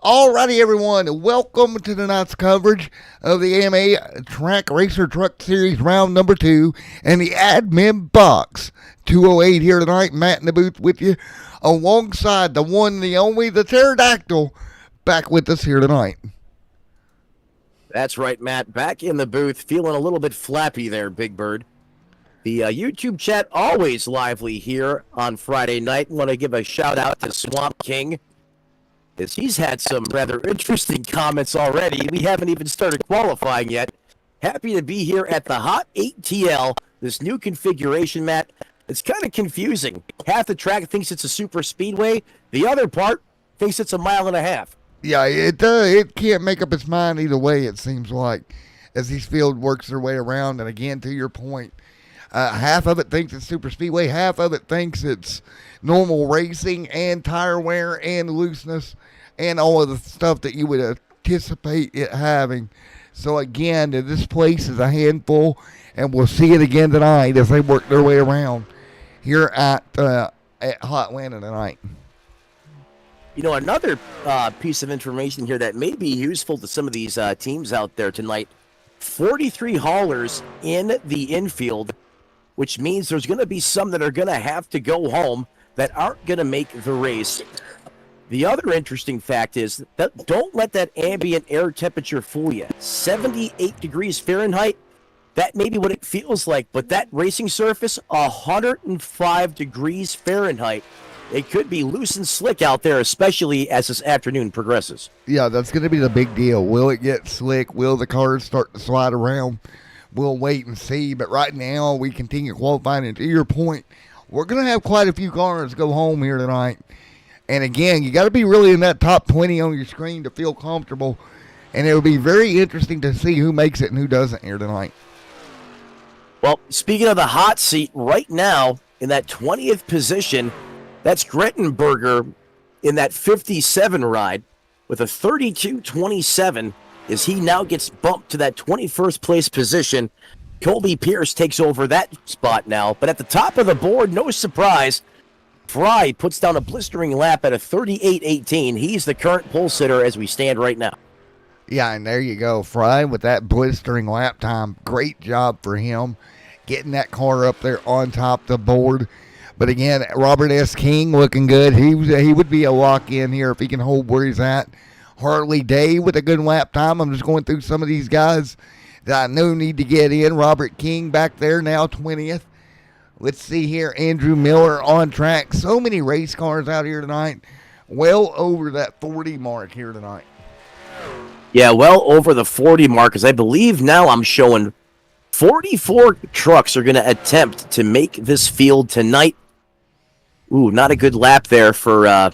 Alrighty, everyone, welcome to tonight's coverage of the AMA Trak Racer Truck Series round number 2 and the admin box. 208 here tonight, Matt in the booth with you, alongside the one, the only, the pterodactyl, back with us here tonight. That's right, Matt. Back in the booth, feeling a little bit flappy there, Big Bird. The YouTube chat always lively here on Friday night. Want to give a shout out to Swamp King, as he's had some rather interesting comments already. We haven't even started qualifying yet. Happy to be here at the Hot 8TL, this new configuration, Matt. It's kind of confusing. Half the track thinks it's a super speedway. The other part thinks it's a mile and a half. Yeah, it can't make up its mind either way, it seems like, as these field works their way around. And again, to your point, half of it thinks it's super speedway, half of it thinks it's normal racing and tire wear and looseness and all of the stuff that you would anticipate it having. So again, this place is a handful, and we'll see it again tonight as they work their way around here at Hot Atlanta tonight. You know, another piece of information here that may be useful to some of these teams out there tonight, 43 haulers in the infield, which means there's going to be some that are going to have to go home that aren't going to make the race. The other interesting fact is that don't let that ambient air temperature fool you. 78 degrees Fahrenheit, that may be what it feels like, but that racing surface, 105 degrees Fahrenheit. It could be loose and slick out there, especially as this afternoon progresses. Yeah, that's going to be the big deal. Will it get slick? Will the cars start to slide around? We'll wait and see. But right now, we continue qualifying. And to your point, we're going to have quite a few cars go home here tonight. And again, you got to be really in that top 20 on your screen to feel comfortable. And it'll be very interesting to see who makes it and who doesn't here tonight. Well, speaking of the hot seat, right now, in that 20th position, that's Grettenberger in that 57 ride with a 32.27 as he now gets bumped to that 21st place position. Colby Pierce takes over that spot now. But at the top of the board, no surprise, Fry puts down a blistering lap at a 38.18. He's the current pole sitter as we stand right now. Yeah, and there you go. Fry with that blistering lap time. Great job for him getting that car up there on top of the board. But again, Robert S. King looking good. He would be a lock-in here if he can hold where he's at. Harley Day with a good lap time. I'm just going through some of these guys that I know need to get in. Robert King back there now, 20th. Let's see here. Andrew Miller on track. So many race cars out here tonight. Well over that 40 mark here tonight. Yeah, well over the 40 mark, because I believe now I'm showing 44 trucks are going to attempt to make this field tonight. Ooh, not a good lap there for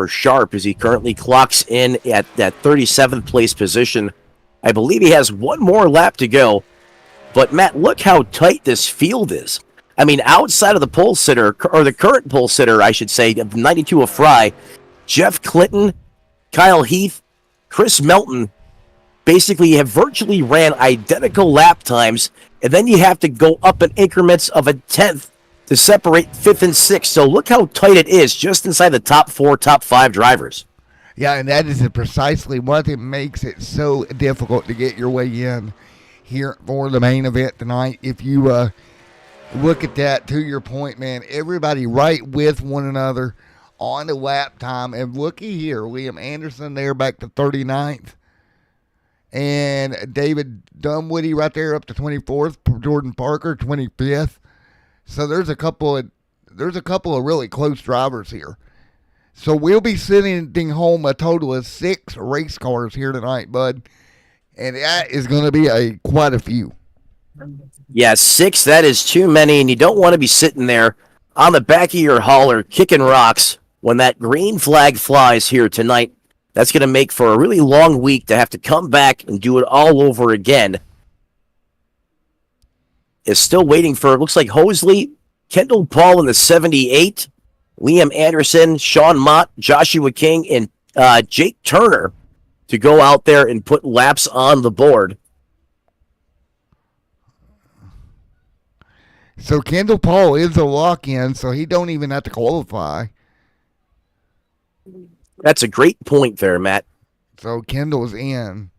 Sharp as he currently clocks in at that 37th place position. I believe he has one more lap to go. But, Matt, look how tight this field is. I mean, outside of the pole sitter, or the current pole sitter, I should say, of 92 of Fry, Jeff Clinton, Kyle Heath, Chris Melton basically have virtually ran identical lap times, and then you have to go up in increments of a tenth to separate 5th and 6th. So look how tight it is just inside the top 4, top 5 drivers. Yeah, and that is precisely what makes it so difficult to get your way in here for the main event tonight. If you look at that, to your point, man, everybody right with one another on the lap time. And looky here, Liam Anderson there back to 39th. And David Dunwoody right there up to 24th. Jordan Parker, 25th. So there's a couple of really close drivers here. So we'll be sending home a total of 6 race cars here tonight, bud. And that is going to be quite a few. Yeah, 6, that is too many, and you don't want to be sitting there on the back of your hauler kicking rocks when that green flag flies here tonight. That's going to make for a really long week to have to come back and do it all over again. Is still waiting for, it looks like Hosley, Kendall Paul in the 78, Liam Anderson, Sean Mott, Joshua King, and Jake Turner to go out there and put laps on the board. So Kendall Paul is a lock-in, so he don't even have to qualify. That's a great point there, Matt. So Kendall's in.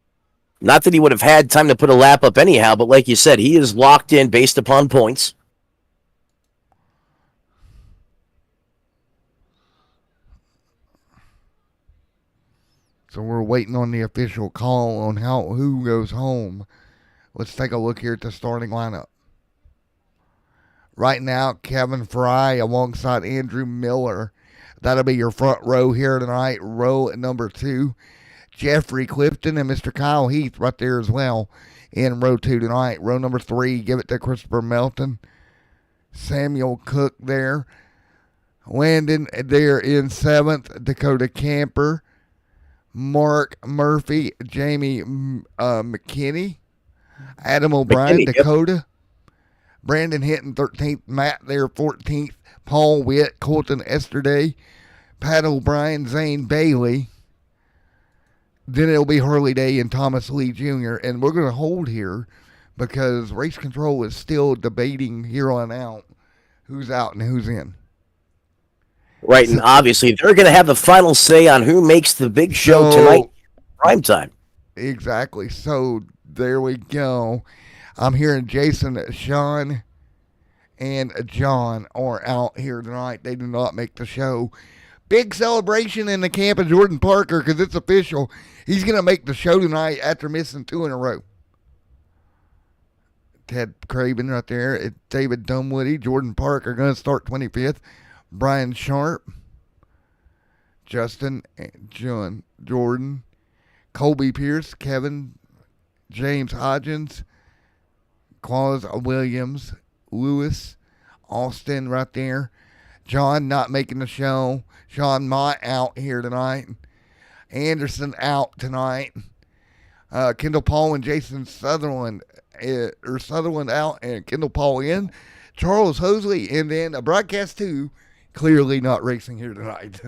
Not that he would have had time to put a lap up anyhow, but like you said, he is locked in based upon points. So we're waiting on the official call on who goes home. Let's take a look here at the starting lineup. Right now, Kevin Fry alongside Andrew Miller. That'll be your front row here tonight. Row number 2. Jeffrey Clifton and Mr. Kyle Heath right there as well in row 2 tonight. Row number 3, give it to Christopher Melton. Samuel Cook there. Landon there in 7th. Dakota Camper. Mark Murphy. Jamie McKinney. Adam O'Brien, Dakota. Yep. Brandon Hinton, 13th. Matt there, 14th. Paul Witt, Colton Esterday. Pat O'Brien, Zane Bailey. Then it'll be Harley Day and Thomas Lee Jr. And we're going to hold here because race control is still debating here on out who's out and who's in. Right, and obviously they're going to have the final say on who makes the big show tonight, prime time. Exactly. So there we go. I'm hearing Jason, Sean, and John are out here tonight. They do not make the show. Big celebration in the camp of Jordan Parker because it's official. He's going to make the show tonight after missing 2 in a row. Ted Craven right there. David Dunwoody, Jordan Parker going to start 25th. Brian Sharp, Justin, John, Jordan, Colby Pierce, Kevin, James Hodgins, Claus Williams, Lewis, Austin right there. John not making the show. Sean Mott out here tonight. Anderson out tonight. Kendall Paul and Jason Sutherland, Sutherland out and Kendall Paul in. Charles Hosley, and then a broadcast 2, clearly not racing here tonight.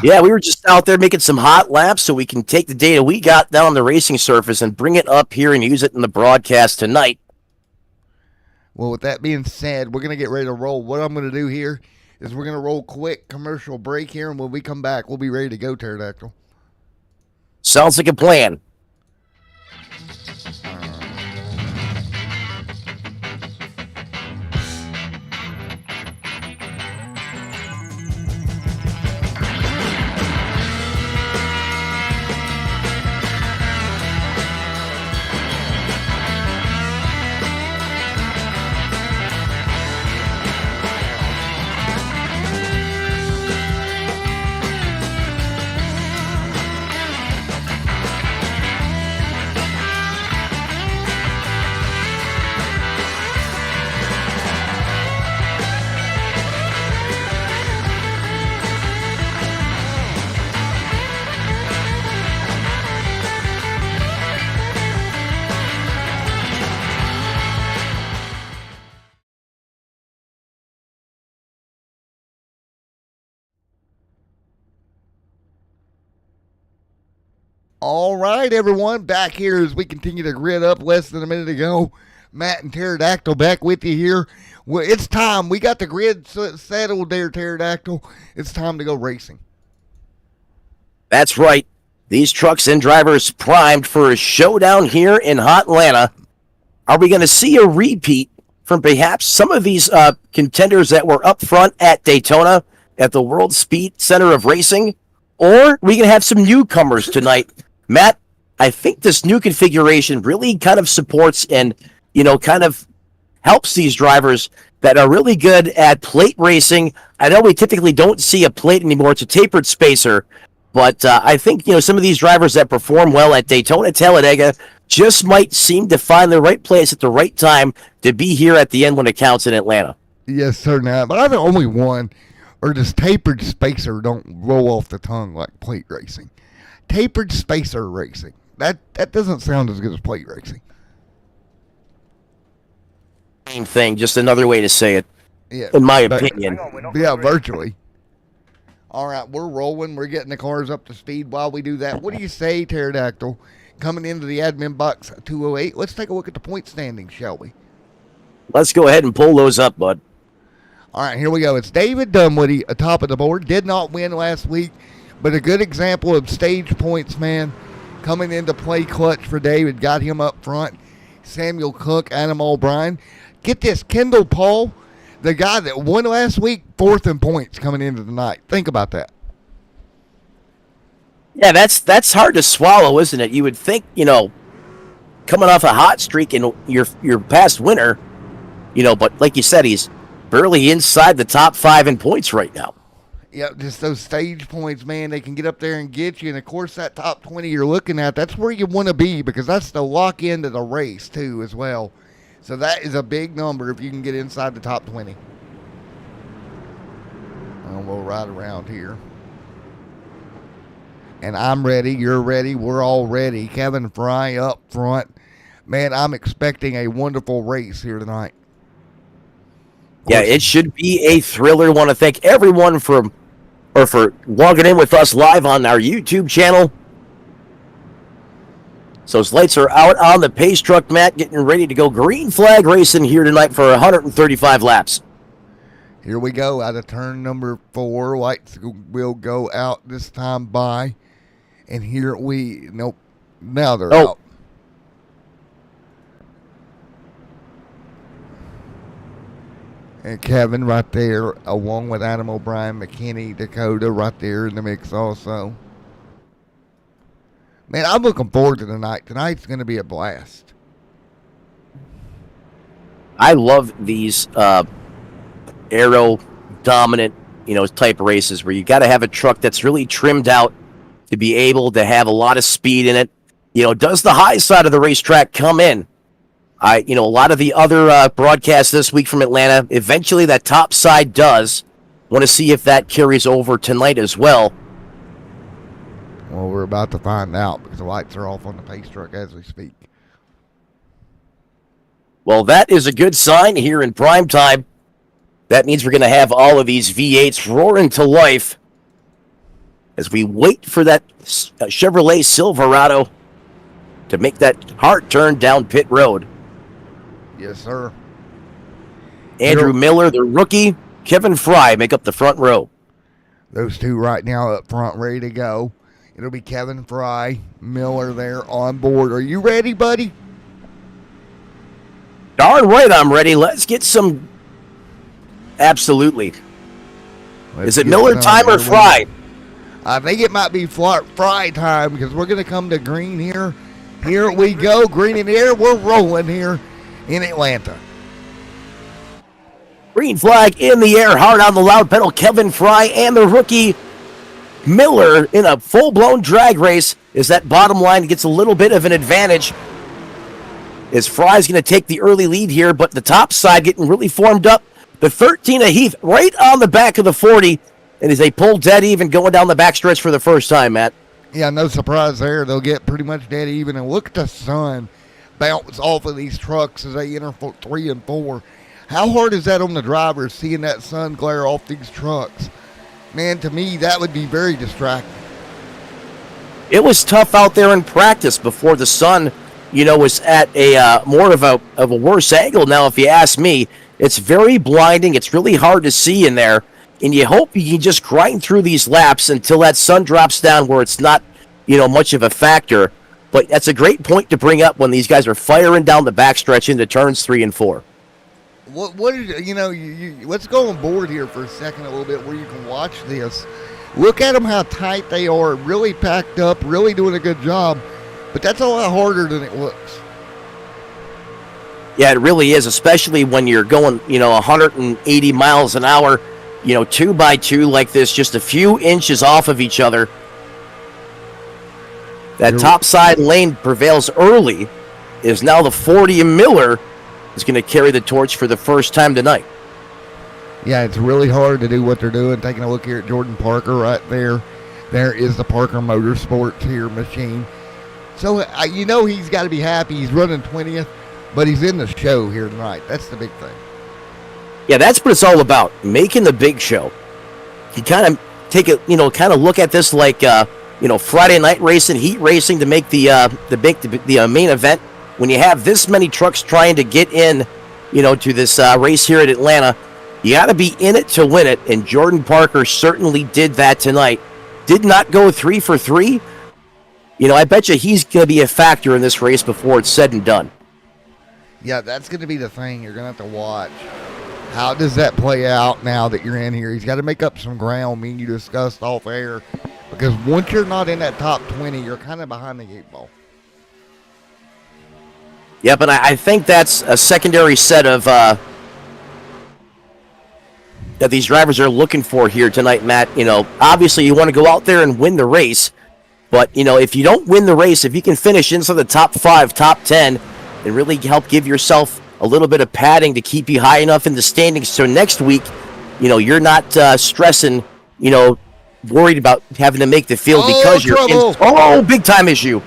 Yeah, we were just out there making some hot laps so we can take the data we got down on the racing surface and bring it up here and use it in the broadcast tonight. Well, with that being said, we're going to get ready to roll. What I'm going to do here is we're going to roll quick commercial break here, and when we come back, we'll be ready to go, Pterodactyl. Sounds like a plan. All right, everyone, back here as we continue to grid up less than a minute ago. Matt and Pterodactyl back with you here. Well, it's time. We got the grid settled there, Pterodactyl. It's time to go racing. That's right. These trucks and drivers primed for a showdown here in Hot Atlanta. Are we going to see a repeat from perhaps some of these contenders that were up front at Daytona at the World Speed Center of Racing? Or are we going to have some newcomers tonight? Matt, I think this new configuration really kind of supports and, kind of helps these drivers that are really good at plate racing. I know we typically don't see a plate anymore. It's a tapered spacer. But I think, some of these drivers that perform well at Daytona, Talladega just might seem to find the right place at the right time to be here at the end when it counts in Atlanta. Yes, sir, now. But I think only one, or does tapered spacer don't roll off the tongue like plate racing? Tapered spacer racing. That doesn't sound as good as plate racing. Same thing, just another way to say it, in my opinion. Yeah, virtually. All right, we're rolling. We're getting the cars up to speed while we do that. What do you say, Pterodactyl? Coming into the admin box 208. Let's take a look at the point standings, shall we? Let's go ahead and pull those up, bud. All right, here we go. It's David Dunwoody atop of the board. Did not win last week, But a good example of stage points, man, coming into play clutch for David, got him up front. Samuel Cook, Adam O'Brien. Get this, Kendall Paul, the guy that won last week, 4th in points coming into the night. Think about that. Yeah, that's hard to swallow, isn't it? You would think, coming off a hot streak in your past winner, but like you said, he's barely inside the top 5 in points right now. Yeah, just those stage points, man, they can get up there and get you. And, of course, that top 20 you're looking at, that's where you want to be because that's the lock into the race, too, as well. So that is a big number if you can get inside the top 20. And we'll ride around here. And I'm ready, you're ready, we're all ready. Kevin Fry up front. Man, I'm expecting a wonderful race here tonight. Yeah, it should be a thriller. Want to thank everyone for logging in with us live on our YouTube channel. So his lights are out on the pace truck, Matt, getting ready to go green flag racing here tonight for 135 laps. Here we go out of turn number 4. Lights will go out this time by. And here now they're out. And Kevin right there, along with Adam O'Brien, McKinney, Dakota right there in the mix also. Man, I'm looking forward to tonight. Tonight's going to be a blast. I love these aero-dominant, type races where you got to have a truck that's really trimmed out to be able to have a lot of speed in it. Does the high side of the racetrack come in? A lot of the other broadcasts this week from Atlanta, eventually that top side does. Want to see if that carries over tonight as well. Well, we're about to find out because the lights are off on the pace truck as we speak. Well, that is a good sign here in prime time. That means we're going to have all of these V8s roaring to life as we wait for that Chevrolet Silverado to make that hard turn down pit road. Yes, sir. Andrew Miller, the rookie, Kevin Fry make up the front row. Those two right now up front, ready to go. It'll be Kevin Fry, Miller there on board. Are you ready, buddy? Darn right I'm ready. Let's get some... Absolutely. Is it Miller time or Fry? I think it might be Fry time because we're going to come to green here. Here we go. Green in the air. We're rolling here in Atlanta. Green flag in the air, hard on the loud pedal. Kevin Fry and the rookie Miller in a full-blown drag race as that bottom line gets a little bit of an advantage. As Fry's going to take the early lead here, but the top side getting really formed up. The 13 of Heath right on the back of the 40, and as they pull dead even going down the backstretch for the first time, Matt. Yeah, no surprise there. They'll get pretty much dead even, and look at the sun bounce off of these trucks as they enter 3 and 4. How hard is that on the drivers, seeing that sun glare off these trucks? Man, to me, that would be very distracting. It was tough out there in practice before the sun, was at a more of a worse angle. Now, if you ask me, it's very blinding. It's really hard to see in there, and you hope you can just grind through these laps until that sun drops down where it's not, much of a factor. But that's a great point to bring up when these guys are firing down the backstretch into turns 3 and 4. What is, let's go on board here for a second a little bit where you can watch this. Look at them, how tight they are, really packed up, really doing a good job. But that's a lot harder than it looks. Yeah, it really is, especially when you're going, 180 miles an hour, 2 by 2 like this, just a few inches off of each other. That top side lane prevails early. Is now the 40 and Miller is going to carry the torch for the first time tonight. Yeah, it's really hard to do what they're doing. Taking a look here at Jordan Parker right there. There is the Parker Motorsports here machine. So, he's got to be happy. He's running 20th, but he's in the show here tonight. That's the big thing. Yeah, that's what it's all about, making the big show. You kind of take it, kind of look at this like, Friday night racing, heat racing to make the main event. When you have this many trucks trying to get in, to this race here at Atlanta, you got to be in it to win it, and Jordan Parker certainly did that tonight. did not go 3 for 3. I bet you he's going to be a factor in this race before it's said and done. Yeah, that's going to be the thing you're going to have to watch. How does that play out now that you're in here? He's got to make up some ground, me and you discussed off air. Because once you're not in that top 20, you're kind of behind the 8 ball. Yeah, but I think that's a secondary set of that these drivers are looking for here tonight, Matt. Obviously you want to go out there and win the race. But, if you don't win the race, if you can finish inside the top 5, top 10, and really help give yourself a little bit of padding to keep you high enough in the standings so next week, you're not stressing, worried about having to make the field because you're in. Big time issue.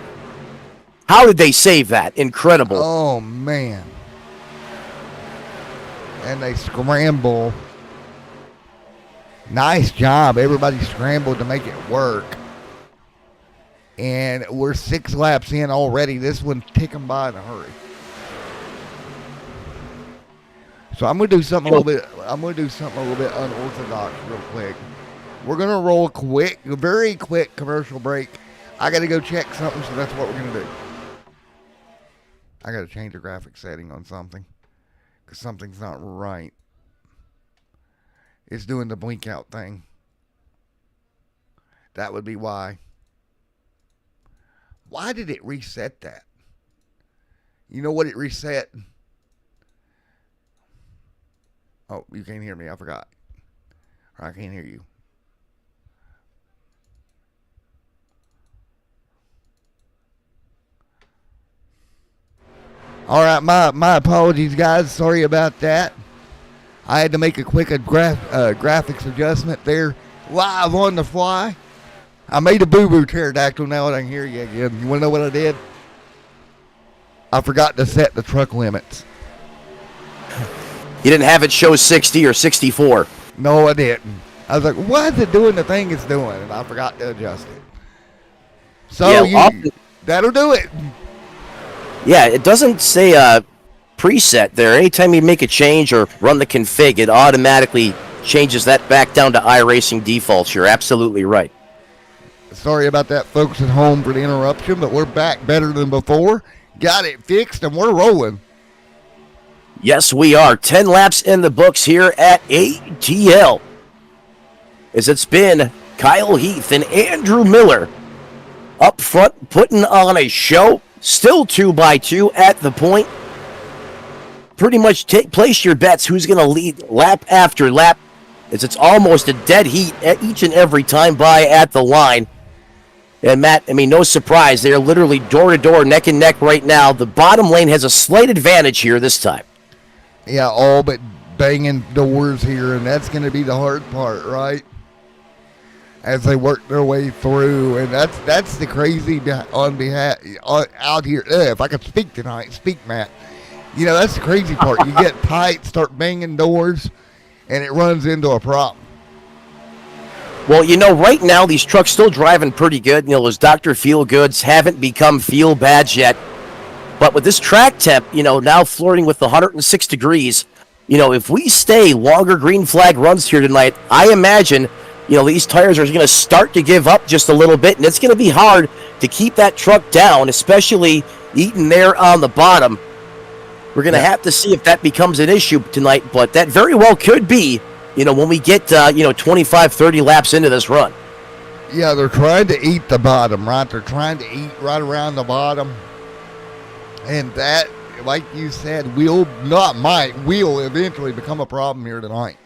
How did they save that? Incredible. Oh, man. And they scramble. Nice job. Everybody scrambled to make it work. And we're 6 laps in already. This one's ticking by in a hurry. So I'm gonna do something a little bit unorthodox real quick. We're gonna roll a very quick commercial break. I gotta go check something, so that's what we're gonna do. I gotta change the graphic setting on something because something's not right. It's doing the blink out thing. That would be why. Why did it reset that? You know what it reset? Oh, you can't hear me. I forgot. Or I can't hear you. All right, my apologies, guys. Sorry about that. I had to make a quick graphics adjustment there, live on the fly. I made a boo-boo pterodactyl. Now I can hear you again. You want to know what I did? I forgot to set the truck limits. You didn't have it show 60 or 64. No, I didn't. I was like, why is it doing the thing it's doing? And I forgot to adjust it. So that'll do it. Yeah, it doesn't say preset there. Anytime you make a change or run the config, it automatically changes that back down to iRacing defaults. You're absolutely right. Sorry about that, folks at home, for the interruption, but we're back better than before. Got it fixed, and we're rolling. Yes, we are. 10 laps in the books here at ATL. As it's been Kyle Heath and Andrew Miller up front putting on a show. Still 2x2 at the point. Pretty much place your bets who's going to lead lap after lap, as it's almost a dead heat at each and every time by at the line. And Matt, no surprise, they're literally door to door, neck and neck right now. The bottom lane has a slight advantage here this time. Yeah, all but banging doors here, and that's going to be the hard part, right? As they work their way through, and that's the crazy out here. If I could speak tonight, speak, Matt. That's the crazy part. You get tight, start banging doors, and it runs into a problem. Well, right now these trucks still driving pretty good. Those Dr. Feel Goods haven't become Feel Bads yet. But with this track temp, now flirting with the 106 degrees, if we stay longer green flag runs here tonight, I imagine, these tires are going to start to give up just a little bit, and it's going to be hard to keep that truck down, especially eating there on the bottom. We're going to have to see if that becomes an issue tonight, but that very well could be, when we get, 25, 30 laps into this run. Yeah, they're trying to eat the bottom, right? They're trying to eat right around the bottom. And that, like you said, will eventually become a problem here tonight.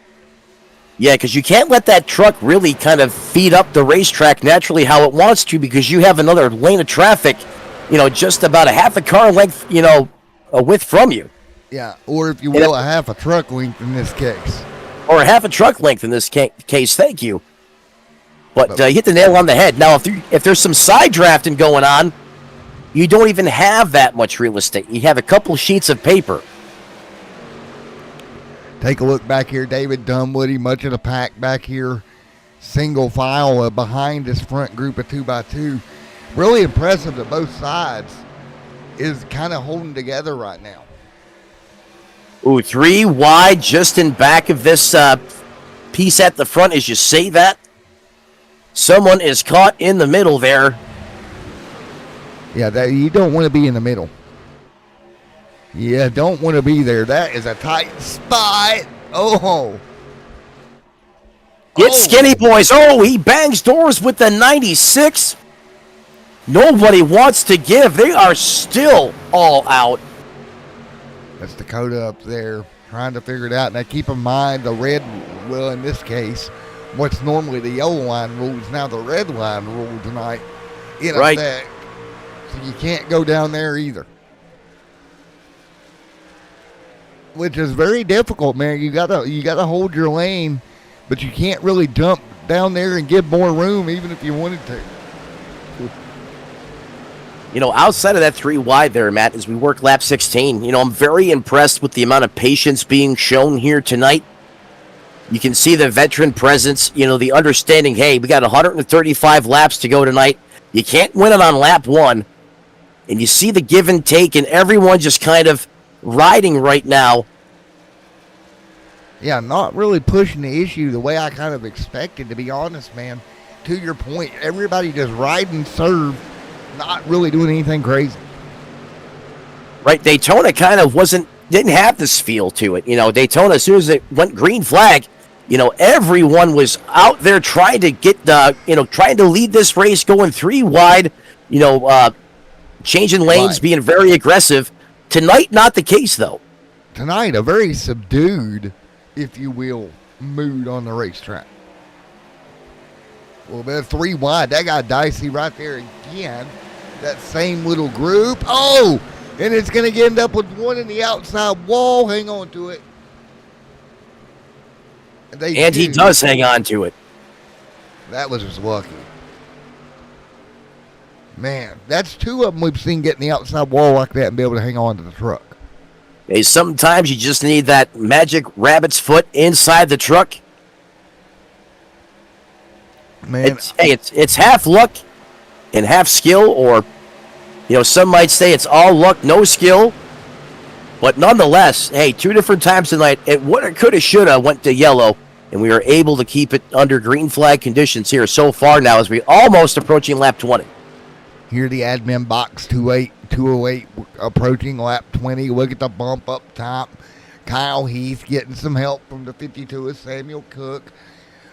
Yeah, because you can't let that truck really kind of feed up the racetrack naturally how it wants to, because you have another lane of traffic, just about a half a car length, a width from you. Yeah, or if you will, a half a truck length in this case. Or a half a truck length in this case, thank you. But you hit the nail on the head. Now, if there's some side drafting going on, you don't even have that much real estate. You have a couple sheets of paper. Take a look back here. David Dunwoody, much of the pack back here. Single file behind this front group of 2x2. Really impressive that both sides is kind of holding together right now. Ooh, 3 wide just in back of this piece at the front as you say that. Someone is caught in the middle there. Yeah, you don't want to be in the middle. Yeah, don't want to be there. That is a tight spot. Oh. Get skinny, boys. Oh, he bangs doors with the 96. Nobody wants to give. They are still all out. That's Dakota up there trying to figure it out. Now, keep in mind the red, well, in this case, what's normally the yellow line rule is now the red line rule tonight in effect. So you can't go down there either. Which is very difficult, man. You gotta hold your lane, but you can't really dump down there and give more room even if you wanted to. You know, outside of that 3 wide there, Matt, as we work lap 16, you know, I'm very impressed with the amount of patience being shown here tonight. You can see the veteran presence, you know, the understanding, hey, we got 135 laps to go tonight. You can't win it on lap 1. And you see the give and take and everyone just kind of riding right now. Yeah, not really pushing the issue the way I kind of expected, to be honest, man. To your point, everybody just ride and serve, not really doing anything crazy. Right, Daytona kind of didn't have this feel to it. You know, Daytona, as soon as it went green flag, you know, everyone was out there trying to get trying to lead this race, going 3 wide, you know, changing lanes, right, being very aggressive. Tonight, not the case, though. Tonight, a very subdued, if you will, mood on the racetrack. A little bit of 3 wide. That got dicey right there again. That same little group. Oh, and it's going to end up with one in the outside wall. Hang on to it. He does hang on to it. That was just lucky. Man, that's 2 of them we've seen getting the outside wall like that and be able to hang on to the truck. Hey, sometimes you just need that magic rabbit's foot inside the truck. Man, it's half luck and half skill, or, you know, some might say it's all luck, no skill. But nonetheless, hey, 2 different times tonight, it woulda, coulda, shoulda went to yellow, and we were able to keep it under green flag conditions here so far now as we almost approaching lap 20. Here the admin box 208 approaching lap 20. Look at the bump up top. Kyle Heath getting some help from the 52 is Samuel Cook.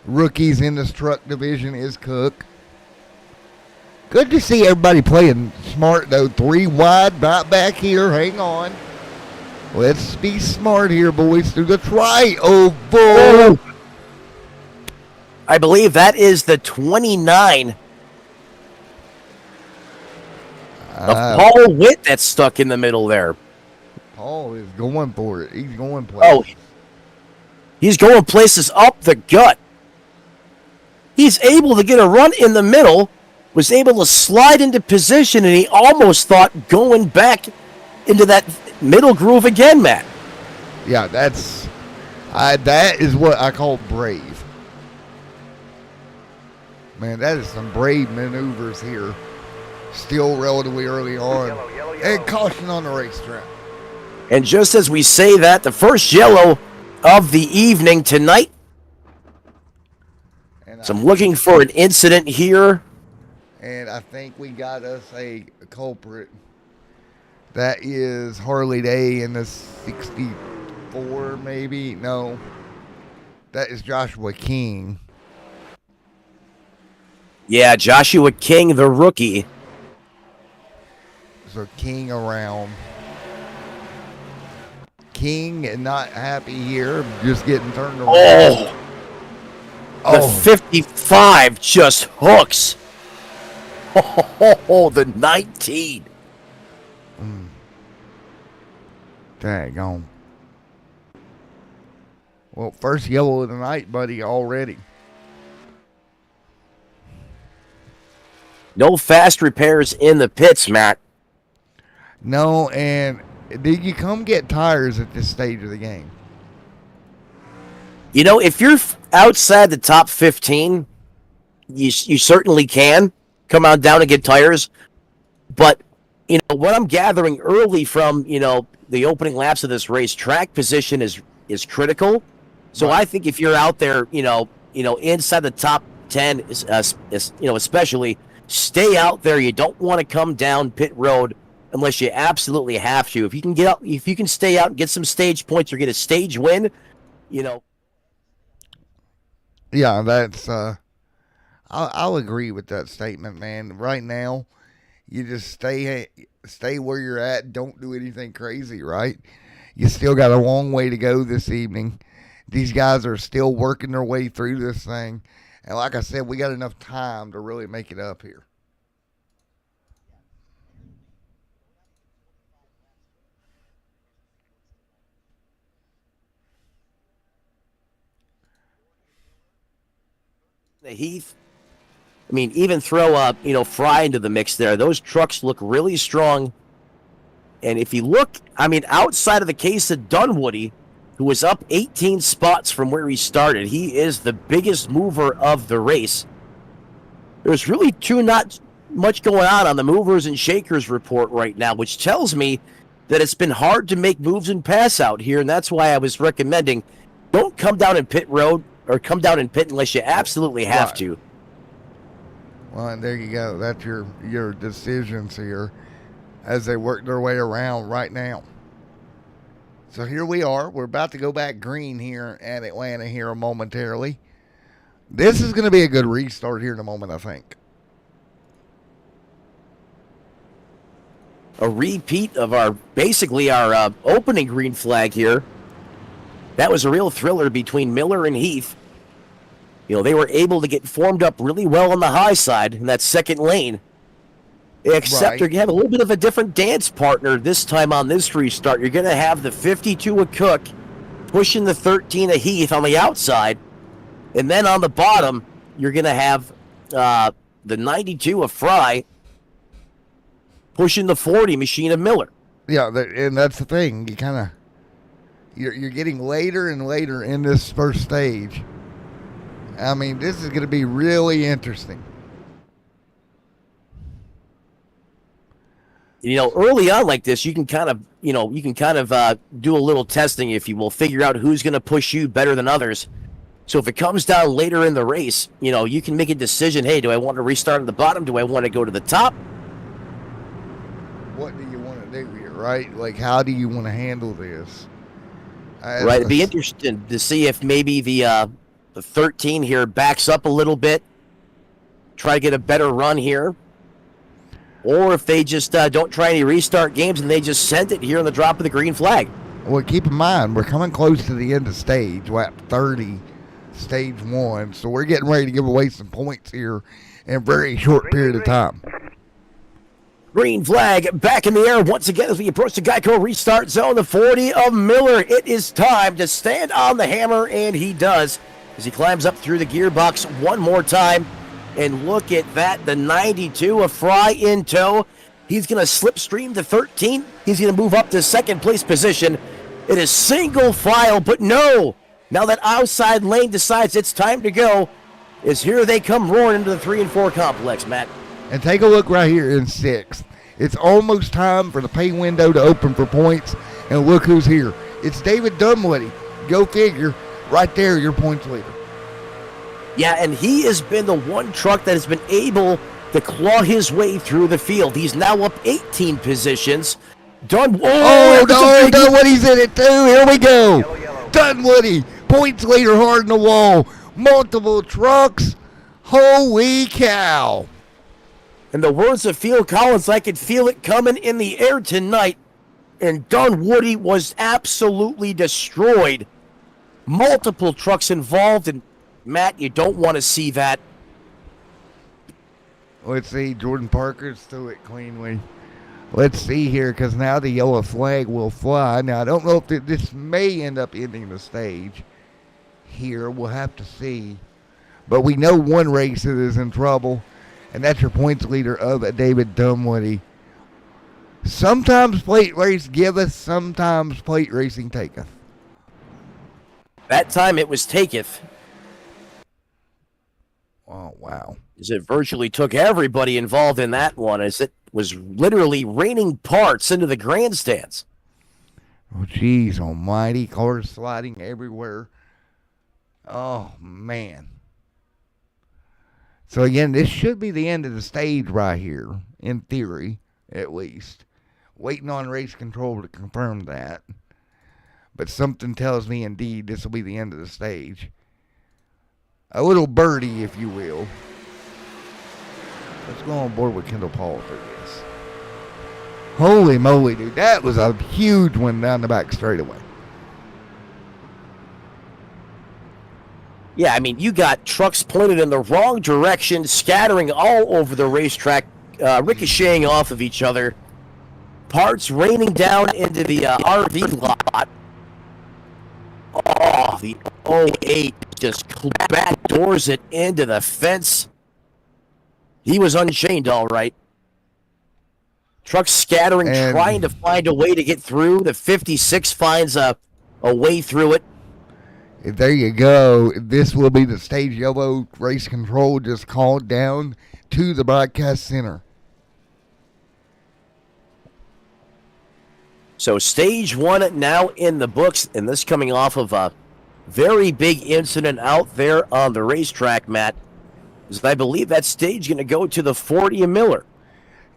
Rookies in this truck division is Cook. Good to see everybody playing smart, though. 3 wide, right back here. Hang on. Let's be smart here, boys. Through the tri-oval. I believe that is the 29 of Paul Witt that's stuck in the middle there. Paul is going for it. He's going places. Oh, he's going places up the gut. He's able to get a run in the middle, was able to slide into position, and he almost thought going back into that middle groove again, Matt. Yeah, that is what I call brave. Man, that is some brave maneuvers here. Still relatively early on. And caution on the racetrack. And just as we say that, the first yellow of the evening tonight. So I'm looking for an incident here. And I think we got us a culprit. That is Harley Day in the 64, maybe. No. That is Joshua King. Yeah, Joshua King, the rookie. So King around. King not happy here, just getting turned around. The 55 just hooks. Oh, the 19. Daggone. Well, first yellow of the night, buddy, already. No fast repairs in the pits, Matt. No, and did you come get tires at this stage of the game? You know, if you're outside the top 15, you certainly can come on down and get tires. But, you know, what I'm gathering early from, you know, the opening laps of this race, track position is critical. So right. I think if you're out there, you know, inside the top top 10, especially, stay out there. You don't want to come down pit road unless you absolutely have to. If you can get out, if you can stay out and get some stage points or get a stage win, Yeah, that's. I'll agree with that statement, man. Right now, you just stay where you're at. Don't do anything crazy, right? You still got a long way to go this evening. These guys are still working their way through this thing. And like I said, we got enough time to really make it up here. The Heath, I mean, even throw up, Fry into the mix there. Those trucks look really strong. And if you look, I mean, outside of the case of Dunwoody, who was up 18 spots from where he started, he is the biggest mover of the race. There's really not much going on the movers and shakers report right now, which tells me that it's been hard to make moves and pass out here, and that's why I was recommending don't come down in pit road or come down in pit unless you absolutely have to. Well, and there you go. That's your decisions here as they work their way around right now. So here we are. We're about to go back green here at Atlanta here momentarily. This is going to be a good restart here in a moment, I think. A repeat of our opening green flag here. That was a real thriller between Miller and Heath. They were able to get formed up really well on the high side in that second lane. Except you have a little bit of a different dance partner this time on this restart. You're going to have the 52 of Cook pushing the 13 of Heath on the outside. And then on the bottom, you're going to have the 92 of Fry pushing the 40 machine of Miller. Yeah, and that's the thing. You're getting later and later in this first stage. I mean, this is going to be really interesting. Early on like this, you can kind of do a little testing, if you will, figure out who's going to push you better than others. So if it comes down later in the race, you can make a decision. Hey, do I want to restart at the bottom? Do I want to go to the top? What do you want to do here, right? Like, how do you want to handle this? Right. It'd be interesting to see if maybe the 13 here backs up a little bit, try to get a better run here. Or if they just don't try any restart games and they just send it here on the drop of the green flag. Well, keep in mind, we're coming close to the end of stage, lap 30, stage 1. So we're getting ready to give away some points here in a very short period of time. Green flag back in the air once again as we approach the Geico restart zone. The 40 of Miller. It is time to stand on the hammer, and he does as he climbs up through the gearbox one more time. And look at that, the 92 of Fry in tow. He's going to slipstream to 13. He's going to move up to second place position. It is single file, but no. Now that outside lane decides it's time to go, is here they come roaring into the 3 and 4 complex, Matt. And take a look right here in 6th. It's almost time for the pay window to open for points. And look who's here. It's David Dunwoody. Go figure. Right there, your points leader. Yeah, and he has been the one truck that has been able to claw his way through the field. He's now up 18 positions. Dunwoody's in it too. Here we go. Dunwoody, points leader hard in the wall. Multiple trucks. Holy cow. In the words of Phil Collins, I could feel it coming in the air tonight. And Dunwoody was absolutely destroyed. Multiple trucks involved, and Matt, you don't want to see that. Let's see. Jordan Parker's threw it cleanly. Let's see here, because now the yellow flag will fly. Now, I don't know if this may end up ending the stage here. We'll have to see. But we know one race that is in trouble, and that's your points leader of David Dunwoody. Sometimes plate race giveth, sometimes plate racing taketh. That time it was taketh. Oh, wow. As it virtually took everybody involved in that one, as it was literally raining parts into the grandstands. Oh, geez almighty. Cars sliding everywhere. Oh, man. So again, this should be the end of the stage right here, in theory, at least. Waiting on race control to confirm that. But something tells me indeed this will be the end of the stage. A little birdie, if you will. Let's go on board with Kendall Paul for this. Holy moly, dude. That was a huge one down the back straightaway. Yeah, I mean, you got trucks pointed in the wrong direction, scattering all over the racetrack, ricocheting off of each other. Parts raining down into the RV lot. Oh, the 08 just backdoors it into the fence. He was unchained, all right. Trucks scattering, trying to find a way to get through. The 56 finds a way through it. There you go. This will be the stage yellow. Race control just called down to the broadcast center. So stage one now in the books, and this coming off of a very big incident out there on the racetrack, Matt. I believe that stage going to go to the 40 of Miller.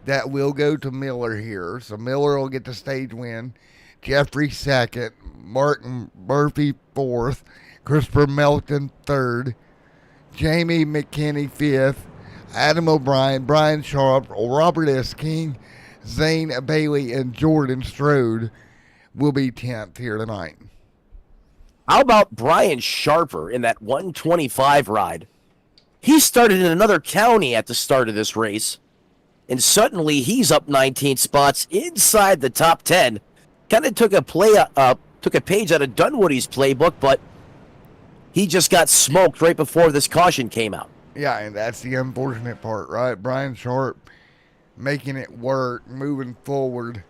That will go to Miller here. So Miller will get the stage win. Jeffrey second. Martin Murphy fourth. Christopher Melton third. Jamie McKinney fifth. Adam O'Brien, Brian Sharp, Robert S. King, Zane Bailey, and Jordan Strode will be 10th here tonight. How about Brian Sharper in that 125 ride? He started in another county at the start of this race, and suddenly he's up 19 spots inside the top 10. Kind of took a page out of Dunwoody's playbook, but he just got smoked right before this caution came out. Yeah, and that's the unfortunate part, right? Brian Sharp making it work, moving forward,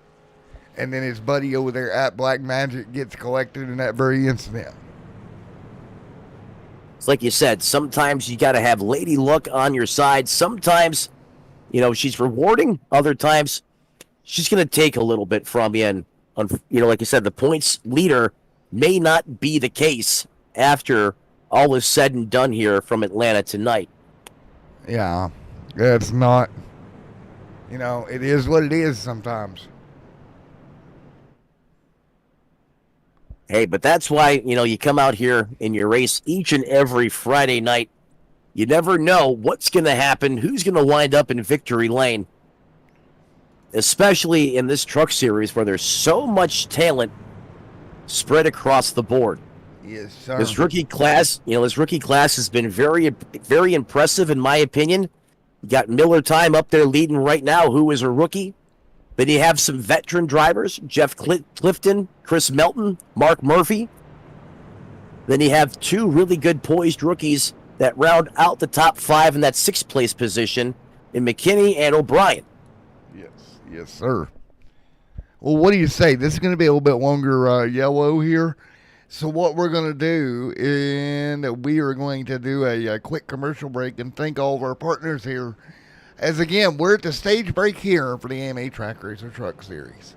and then his buddy over there at Black Magic gets collected in that very incident. It's like you said, sometimes you got to have lady luck on your side. Sometimes, she's rewarding. Other times, she's going to take a little bit from you. And, like you said, the points leader may not be the case after all is said and done here from Atlanta tonight. Yeah, it's not, it is what it is sometimes. Hey, but that's why, you come out here in your race each and every Friday night. You never know what's going to happen, who's going to wind up in victory lane. Especially in this truck series where there's so much talent spread across the board. Yes, sir. This rookie class has been very, very impressive in my opinion. You got Miller Time up there leading right now, who is a rookie. Then you have some veteran drivers, Jeff Clifton, Chris Melton, Mark Murphy. Then you have two really good poised rookies that round out the top five in that sixth place position in McKinney and O'Brien. Yes, sir. Well, what do you say? This is going to be a little bit longer yellow here. So what we're going to do is we are going to do a quick commercial break and thank all of our partners here. As again, we're at the stage break here for the AMA Track Racer Truck Series.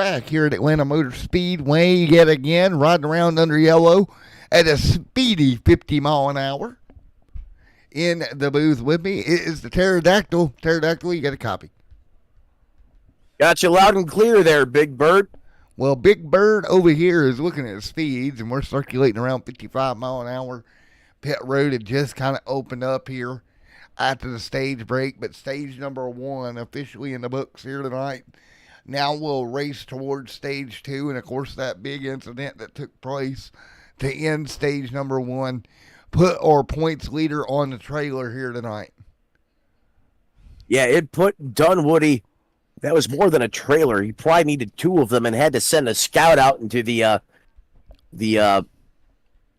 back here at Atlanta Motor Speedway yet again, riding around under yellow at a speedy 50 mile an hour. In the booth with me is the Pterodactyl. Pterodactyl, you got a copy. Got you loud and clear there, Big Bird. Well, Big Bird over here is looking at speeds, and we're circulating around 55 mile an hour. Pit road had just kind of opened up here after the stage break, but stage number 1 officially in the books here tonight. Now we'll race towards stage 2, and of course that big incident that took place to end stage number 1 put our points leader on the trailer here tonight. Yeah, it put Dunwoody. That was more than a trailer. He probably needed 2 of them and had to send a scout out into the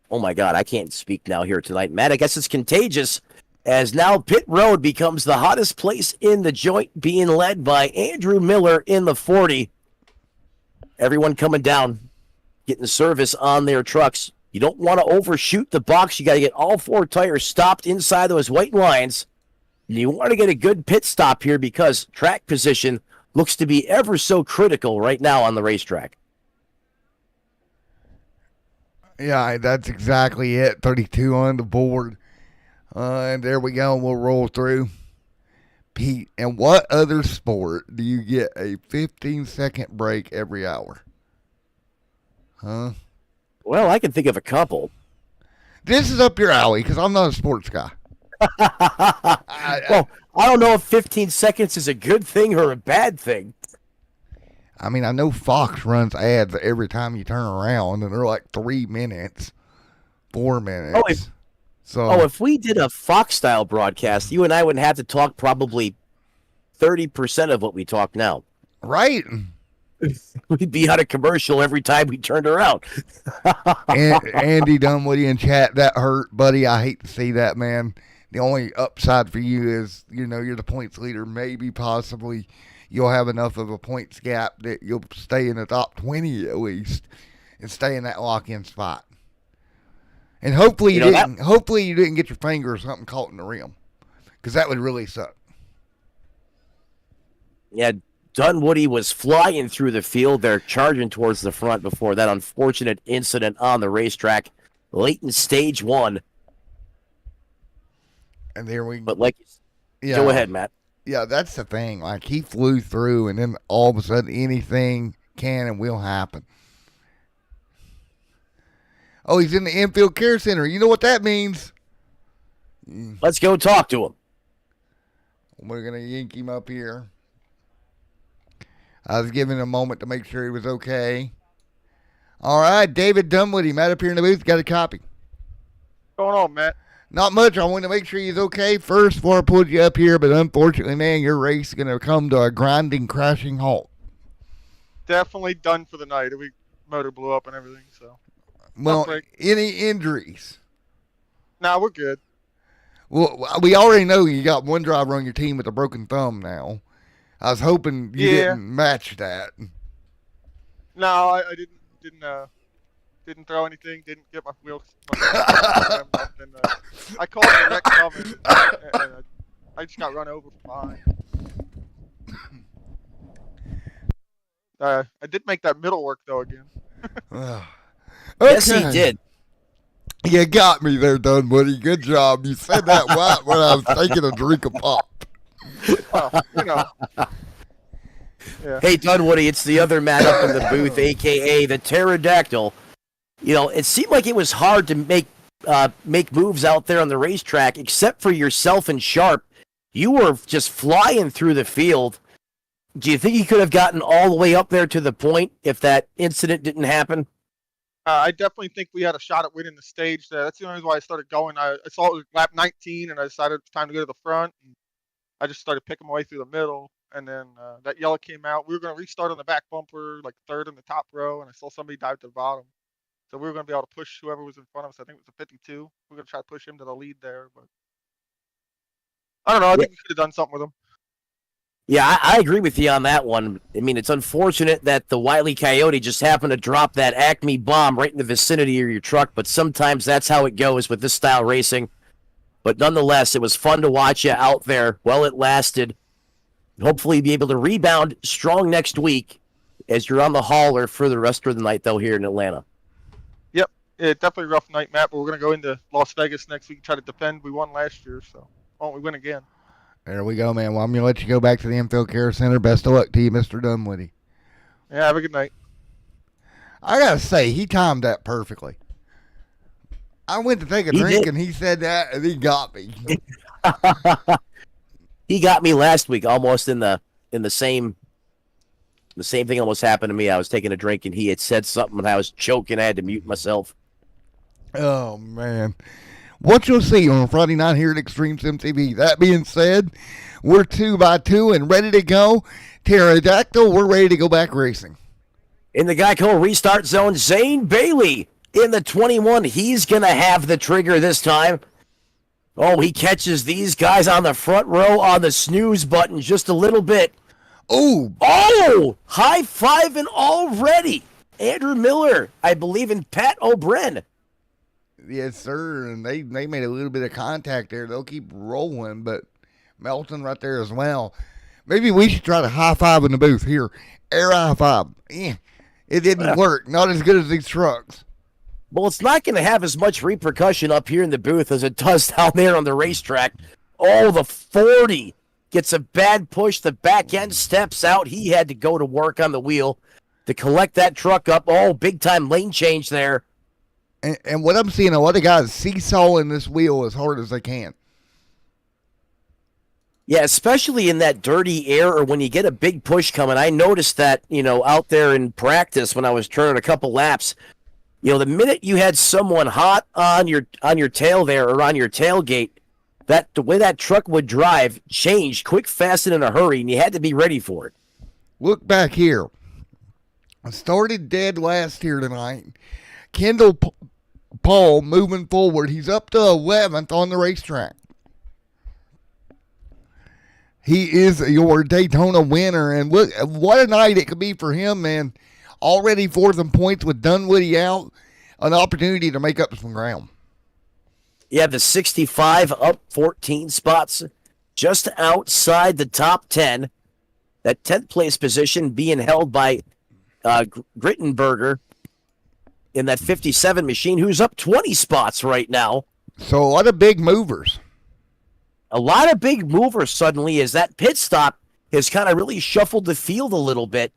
oh my God, I can't speak now here tonight, Matt. I guess it's contagious, as now pit road becomes the hottest place in the joint, being led by Andrew Miller in the 40. Everyone coming down, getting service on their trucks. You don't want to overshoot the box. You got to get all 4 tires stopped inside those white lines. And you want to get a good pit stop here because track position looks to be ever so critical right now on the racetrack. Yeah, that's exactly it. 32 on the board. And there we go. We'll roll through. Pete, in what other sport do you get a 15-second break every hour? Huh? Well, I can think of a couple. This is up your alley because I'm not a sports guy. Well, I don't know if 15 seconds is a good thing or a bad thing. I mean, I know Fox runs ads every time you turn around, and they're like 3 minutes, 4 minutes. If we did a Fox-style broadcast, you and I wouldn't have to talk probably 30% of what we talk now. Right. We'd be on a commercial every time we turned around. Andy Dunwoody in chat, that hurt, buddy. I hate to see that, man. The only upside for you is, you're the points leader. Maybe, possibly, you'll have enough of a points gap that you'll stay in the top 20 at least and stay in that lock-in spot. And hopefully you didn't get your finger or something caught in the rim, because that would really suck. Yeah, Dunwoody was flying through the field there, charging towards the front before that unfortunate incident on the racetrack late in stage 1. And there we go ahead, Matt. Yeah, that's the thing. Like, he flew through, and then all of a sudden anything can and will happen. Oh, he's in the infield care center. You know what that means? Let's go talk to him. We're going to yank him up here. I was giving him a moment to make sure he was okay. All right, David Dunwoody, Matt up here in the booth, got a copy. What's going on, Matt? Not much. I wanted to make sure he's okay first before I pulled you up here, but unfortunately, man, your race is going to come to a grinding, crashing halt. Definitely done for the night. The motor blew up and everything, so. Well, any injuries? Nah, we're good. Well, we already know you got one driver on your team with a broken thumb now. I was hoping you didn't match that. No, I didn't throw anything. Didn't get my wheels. I called the wreck coming. I just got run over from behind. I did make that middle work though again. Okay. Yes, he did. You got me there, Dunwoody. Good job. You said that right when I was taking a drink of pop. Yeah. Hey, Dunwoody, it's the other Matt up in the booth, a.k.a. the Pterodactyl. It seemed like it was hard to make moves out there on the racetrack, except for yourself and Sharp. You were just flying through the field. Do you think you could have gotten all the way up there to the point if that incident didn't happen? I definitely think we had a shot at winning the stage there. That's the only reason why I started going. I saw it was lap 19, and I decided it was time to go to the front. And I just started picking my way through the middle, and then that yellow came out. We were going to restart on the back bumper, like third in the top row, and I saw somebody dive to the bottom. So we were going to be able to push whoever was in front of us. I think it was a 52. We were going to try to push him to the lead there, but I don't know. I think we could have done something with him. Yeah, I agree with you on that one. I mean, it's unfortunate that the Wile E. Coyote just happened to drop that Acme bomb right in the vicinity of your truck, but sometimes that's how it goes with this style racing. But nonetheless, it was fun to watch you out there while it lasted. Hopefully be able to rebound strong next week as you're on the hauler for the rest of the night, though, here in Atlanta. Yep, definitely a rough night, Matt. But we're gonna go into Las Vegas next week and try to defend. We won last year, so why don't we win again? There we go, man. Well, I'm going to let you go back to the Infield Care Center. Best of luck to you, Mr. Dunwoody. Yeah, have a good night. I got to say, he timed that perfectly. I went to take a drink, and he said that, and he got me. He got me last week, almost in the same thing almost happened to me. I was taking a drink, and he had said something, and I was choking. I had to mute myself. Oh, man. What you'll see on Friday night here at Extreme Sim TV. That being said, we're 2x2 and ready to go. Pterodactyl, we're ready to go back racing. In the Geico restart zone, Zane Bailey in the 21. He's going to have the trigger this time. Oh, he catches these guys on the front row on the snooze button just a little bit. Oh, high-fiving already. Andrew Miller, I believe, and Pat O'Brien. yes, sir. And they made a little bit of contact there. They'll keep rolling, but Melton right there as well. Maybe we should try to high-five in the booth here. Air high-five. It didn't work. Not as good as these trucks. Well, it's not going to have as much repercussion up here in the booth as it does down there on the racetrack. Oh, the 40 gets a bad push. The back end steps out. He had to go to work on the wheel to collect that truck up. Oh, big-time lane change there. And what I'm seeing, a lot of guys seesawing this wheel as hard as they can. Yeah, especially in that dirty air or when you get a big push coming. I noticed that, out there in practice when I was turning a couple laps. The minute you had someone hot on your tail there or on your tailgate, the way that truck would drive changed quick, fast, and in a hurry, and you had to be ready for it. Look back here. I started dead last here tonight. Kendall Paul moving forward. He's up to 11th on the racetrack. He is your Daytona winner, and look what a night it could be for him, man. Already 4th in points with Dunwoody out, an opportunity to make up some ground. Yeah, the 65 up 14 spots, just outside the top 10. That 10th place position being held by Grittenberger in that 57 machine, who's up 20 spots right now. So a lot of big movers. A lot of big movers suddenly as that pit stop has kind of really shuffled the field a little bit,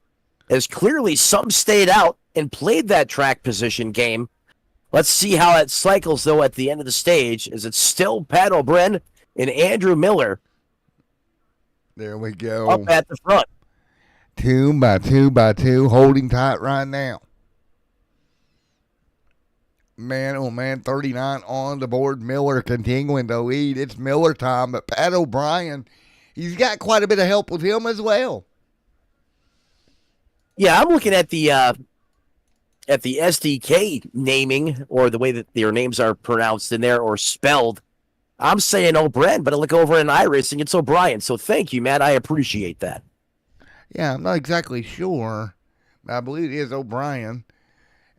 as clearly some stayed out and played that track position game. Let's see how that cycles, though, at the end of the stage, as it's still Pat O'Brien and Andrew Miller. There we go. Up at the front. 2x2, holding tight right now. Man, oh man, 39 on the board. Miller continuing to lead. It's Miller time, but Pat O'Brien, he's got quite a bit of help with him as well. Yeah, I'm looking at the SDK naming, or the way that their names are pronounced in there or spelled. I'm saying O'Brien, but I look over in iracing, it's O'Brien. So thank you, Matt. I appreciate that. Yeah, I'm not exactly sure. I believe it is O'Brien.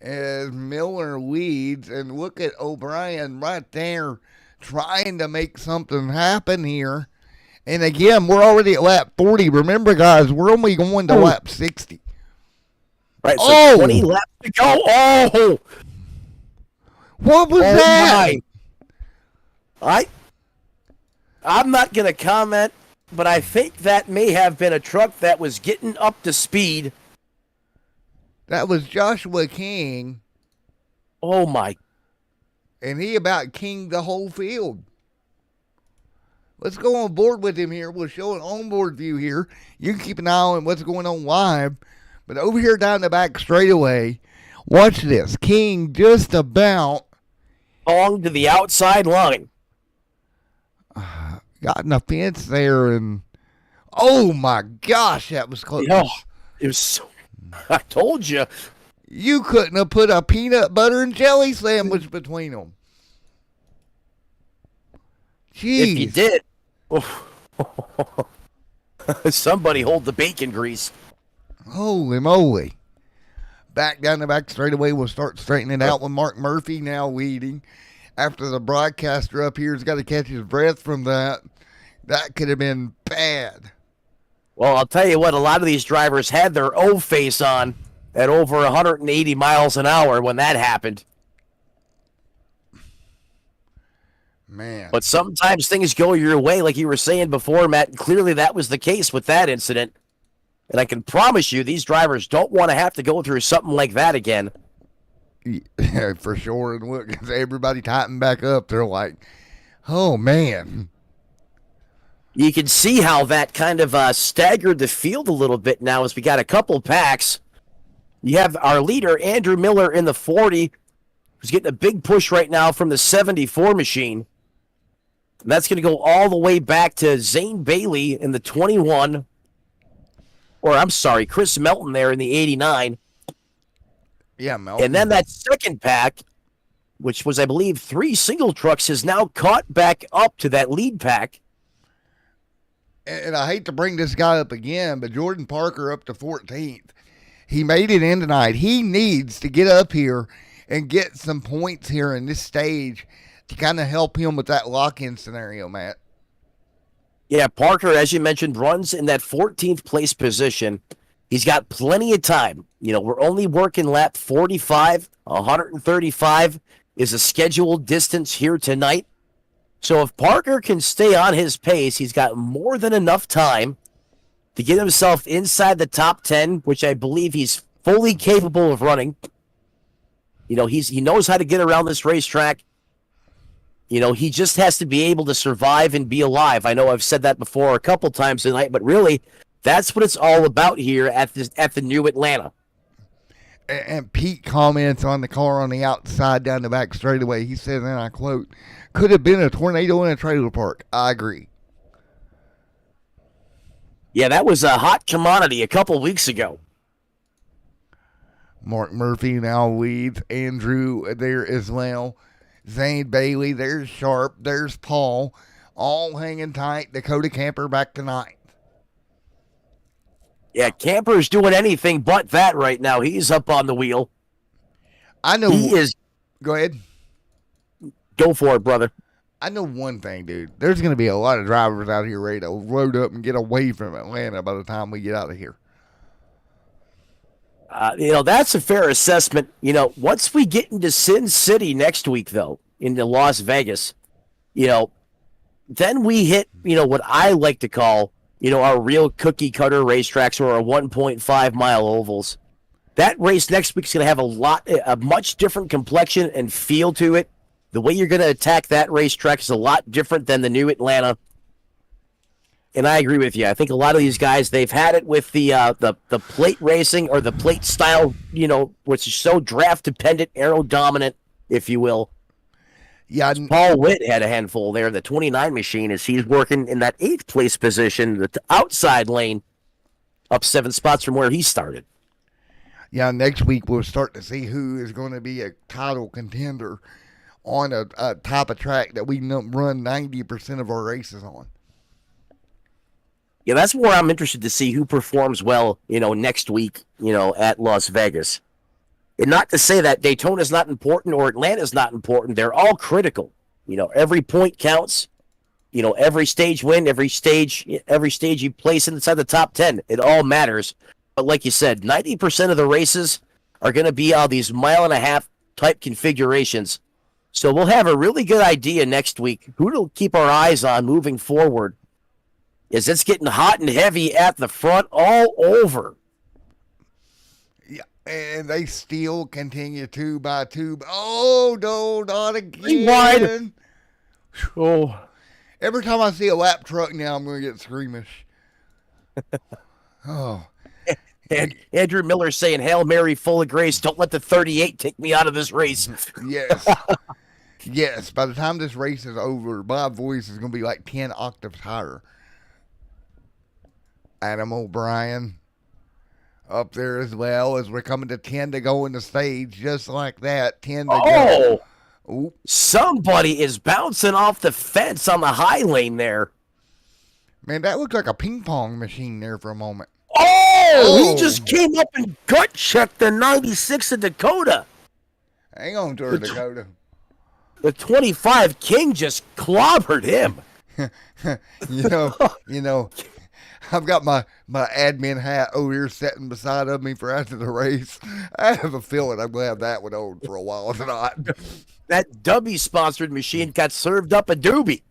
As Miller leads, and look at O'Brien right there trying to make something happen here. And again, we're already at lap 40. Remember, guys, we're only going to lap 60. Right, so 20 laps to go. Oh! What was that? I'm not going to comment, but I think that may have been a truck that was getting up to speed. That was Joshua King. Oh, my. And he about kinged the whole field. Let's go on board with him here. We'll show an onboard view here. You can keep an eye on what's going on live. But over here down the back straightaway, watch this. King just about along to the outside line. Got in the fence there, and oh my gosh, that was close. Oh, it was so, I told you. You couldn't have put a peanut butter and jelly sandwich between them. Jeez. If you did, somebody hold the bacon grease. Holy moly. Back down the back straightaway, we'll start straightening it out with Mark Murphy now leading. After the broadcaster up here has got to catch his breath from that. That could have been bad. Well, I'll tell you what, a lot of these drivers had their O face on at over 180 miles an hour when that happened. Man. But sometimes things go your way, like you were saying before, Matt. And clearly that was the case with that incident. And I can promise you these drivers don't want to have to go through something like that again. Yeah, for sure. And look, as everybody tightened back up, they're like, oh, man. You can see how that kind of staggered the field a little bit now as we got a couple packs. You have our leader, Andrew Miller, in the 40, who's getting a big push right now from the 74 machine. And that's going to go all the way back to Zane Bailey in the 21. Or, I'm sorry, Chris Melton there in the 89. Yeah, Melton. And then that second pack, which was, I believe, 3 single trucks, has now caught back up to that lead pack. And I hate to bring this guy up again, but Jordan Parker up to 14th. He made it in tonight. He needs to get up here and get some points here in this stage to kind of help him with that lock-in scenario, Matt. Yeah, Parker, as you mentioned, runs in that 14th place position. He's got plenty of time. You know, we're only working lap 45. 135 is a scheduled distance here tonight. So if Parker can stay on his pace, he's got more than enough time to get himself inside the top 10, which I believe he's fully capable of running. You know, he knows how to get around this racetrack. You know, he just has to be able to survive and be alive. I know I've said that before a couple times tonight, but really, that's what it's all about here at the new Atlanta. And Pete comments on the car on the outside down the back straightaway. He says, and I quote, could have been a tornado in a trailer park. I agree. Yeah, that was a hot commodity a couple weeks ago. Mark Murphy now leads. Andrew there as well. Zane Bailey, there's Sharp, there's Paul, all hanging tight. Dakota Camper back to ninth. Yeah, Camper's doing anything but that right now. He's up on the wheel. I know. He is. Go ahead. Go for it, brother. I know one thing, dude. There's going to be a lot of drivers out here ready to load up and get away from Atlanta by the time we get out of here. You know, that's a fair assessment. You know, once we get into Sin City next week, though, into Las Vegas, you know, then we hit, you know, what I like to call, you know, our real cookie cutter racetracks or our 1.5 mile ovals. That race next week's going to have a much different complexion and feel to it. The way you're going to attack that racetrack is a lot different than the new Atlanta. And I agree with you. I think a lot of these guys, they've had it with the plate racing or the plate style, you know, which is so draft dependent, aero dominant, if you will. Yeah, Paul Witt had a handful there. The 29 machine as he's working in that 8th place position, the outside lane, up 7 spots from where he started. Yeah, next week we'll start to see who is going to be a title contender on a type of track that we run 90% of our races on. Yeah, that's where I'm interested to see who performs well, you know, next week, you know, at Las Vegas. And not to say that Daytona's not important or Atlanta's not important. They're all critical. You know, every point counts. You know, every stage win, every stage you place inside the top 10, it all matters. But like you said, 90% of the races are going to be all these 1.5-mile type configurations. So we'll have a really good idea next week who to keep our eyes on moving forward. Is it's getting hot and heavy at the front all over. Yeah, and they still continue 2 by 2. Oh, no, not again. Wide. Oh. Every time I see a lap truck now, I'm going to get squeamish. Oh. And Andrew Miller saying, Hail Mary, full of grace. Don't let the 38 take me out of this race. Yes. Yes, by the time this race is over, my voice is going to be like 10 octaves higher. Adam O'Brien up there as well as we're coming to 10 to go in the stage, just like that. 10 to go. Ooh. Somebody is bouncing off the fence on the high lane there. Man, that looked like a ping pong machine there for a moment. Oh! He just came up and gut checked the 96 of Dakota. Hang on, Dakota. The 25 King just clobbered him. you know, I've got my admin hat over here sitting beside of me for after the race. I have a feeling I'm gonna have that one on for a while tonight. That Dubby sponsored machine got served up a doobie.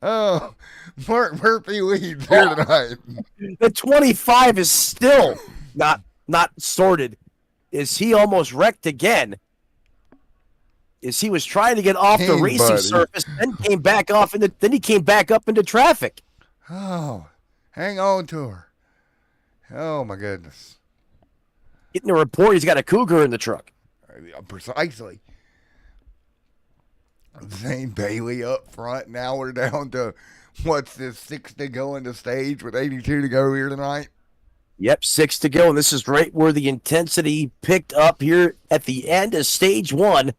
Oh, Mark Murphy leads here tonight. The 25 is still not sorted. Is he almost wrecked again? Is he was trying to get off the racing surface, then came back off into then he came back up into traffic. Oh, hang on to her. Oh my goodness. Getting a report he's got a cougar in the truck. Precisely. Zane Bailey up front. Now we're down to, what's this, 6 to go in the stage with 82 to go here tonight? Yep, 6 to go, and this is right where the intensity picked up here at the end of stage 1,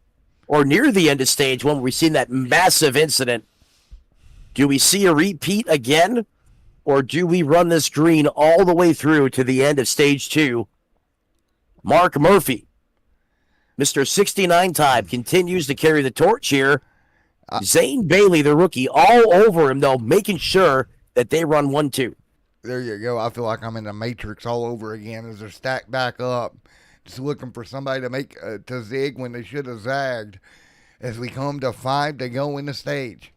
or near the end of stage 1, where we've seen that massive incident. Do we see a repeat again, or do we run this green all the way through to the end of stage 2? Mark Murphy, Mr. 69 time, continues to carry the torch here. Zane Bailey, the rookie, all over him, though, making sure that they run 1-2. There you go. I feel like I'm in the Matrix all over again as they're stacked back up. Just looking for somebody to make to zig when they should have zagged as we come to 5 to go in the stage.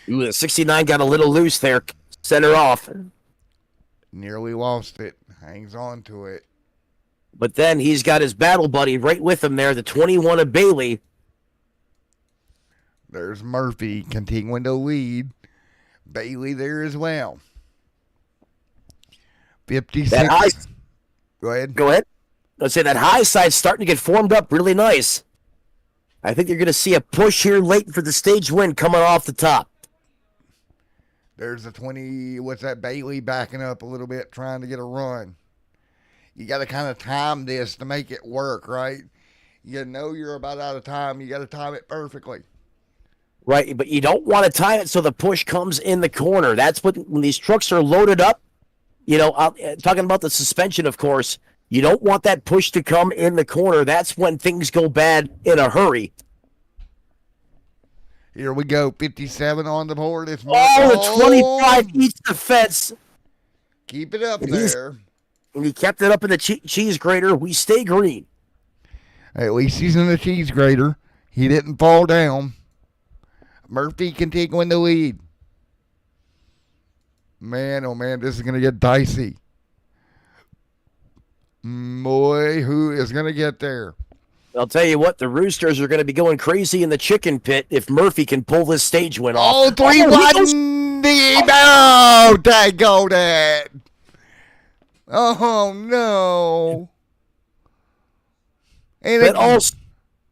Ooh, the 69 got a little loose there. Center off. Nearly lost it. Hangs on to it. But then he's got his battle buddy right with him there, the 21 of Bailey. There's Murphy continuing to lead. Bailey there as well. 56. Go ahead. Go ahead. Let's say that high side's starting to get formed up really nice. I think you're going to see a push here late for the stage win coming off the top. There's the 20, what's that, Bailey backing up a little bit, trying to get a run. You got to kind of time this to make it work, right? You know you're about out of time. You got to time it perfectly. Right, but you don't want to time it so the push comes in the corner. That's when these trucks are loaded up, you know, talking about the suspension, of course, you don't want that push to come in the corner. That's when things go bad in a hurry. Here we go, 57 on the board. It's the 25 eats the fence. Keep it up there. And he kept it up in the cheese grater. We stay green. At least he's in the cheese grater. He didn't fall down. Murphy continuing the lead. Man, oh man, this is going to get dicey. Boy, who is going to get there? I'll tell you what, the Roosters are going to be going crazy in the chicken pit if Murphy can pull this stage win off. Oh, 3-1. No, daggone it. Oh, no. And it all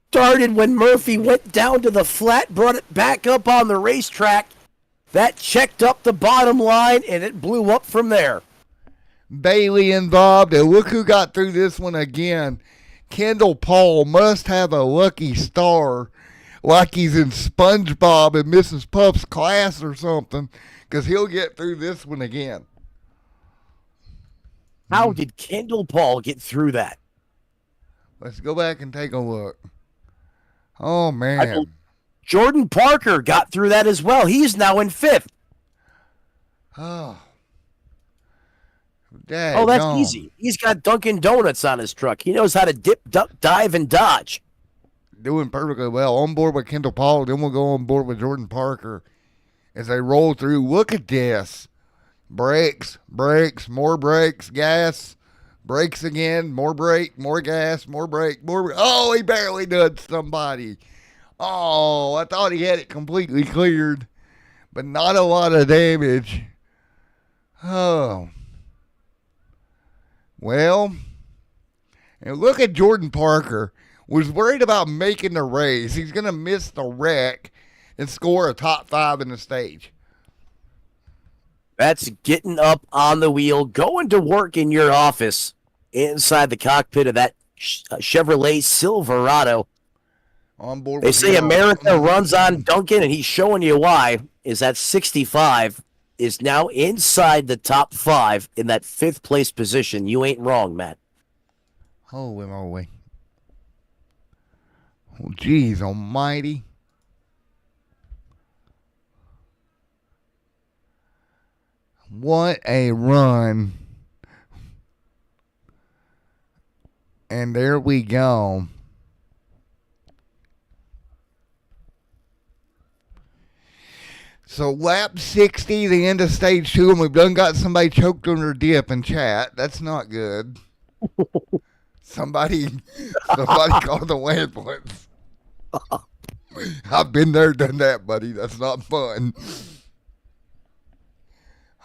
started when Murphy went down to the flat, brought it back up on the racetrack. That checked up the bottom line, and it blew up from there. Bailey involved, and look who got through this one again. Kendall Paul must have a lucky star like he's in SpongeBob and Mrs. Puff's class or something, because he'll get through this one again. How did Kendall Paul get through that? Let's go back and take a look. Oh, man. Jordan Parker got through that as well. He's now in 5th. Oh. That's easy. He's got Dunkin' Donuts on his truck. He knows how to dip, duck, dive, and dodge. Doing perfectly well. On board with Kendall Paul, then we'll go on board with Jordan Parker as they roll through. Look at this. Brakes, more brakes, gas, brakes again, more brake, more gas, more brake, more. Oh, he barely did somebody. Oh, I thought he had it completely cleared, but not a lot of damage. Oh. Well, and look at Jordan Parker. Was worried about making the race. He's going to miss the wreck and score a top 5 in the stage. That's getting up on the wheel, going to work in your office inside the cockpit of that Chevrolet Silverado. On board. They say America runs on Duncan, and he's showing you why. Is that 65 is now inside the top 5 in that 5th place position. You ain't wrong, Matt. Holy moly. Oh, geez almighty. What a run. And there we go. So lap 60, the end of stage 2, and we've done got somebody choked on their dip in chat. That's not good. Somebody called the ambulance. I've been there, done that, buddy. That's not fun.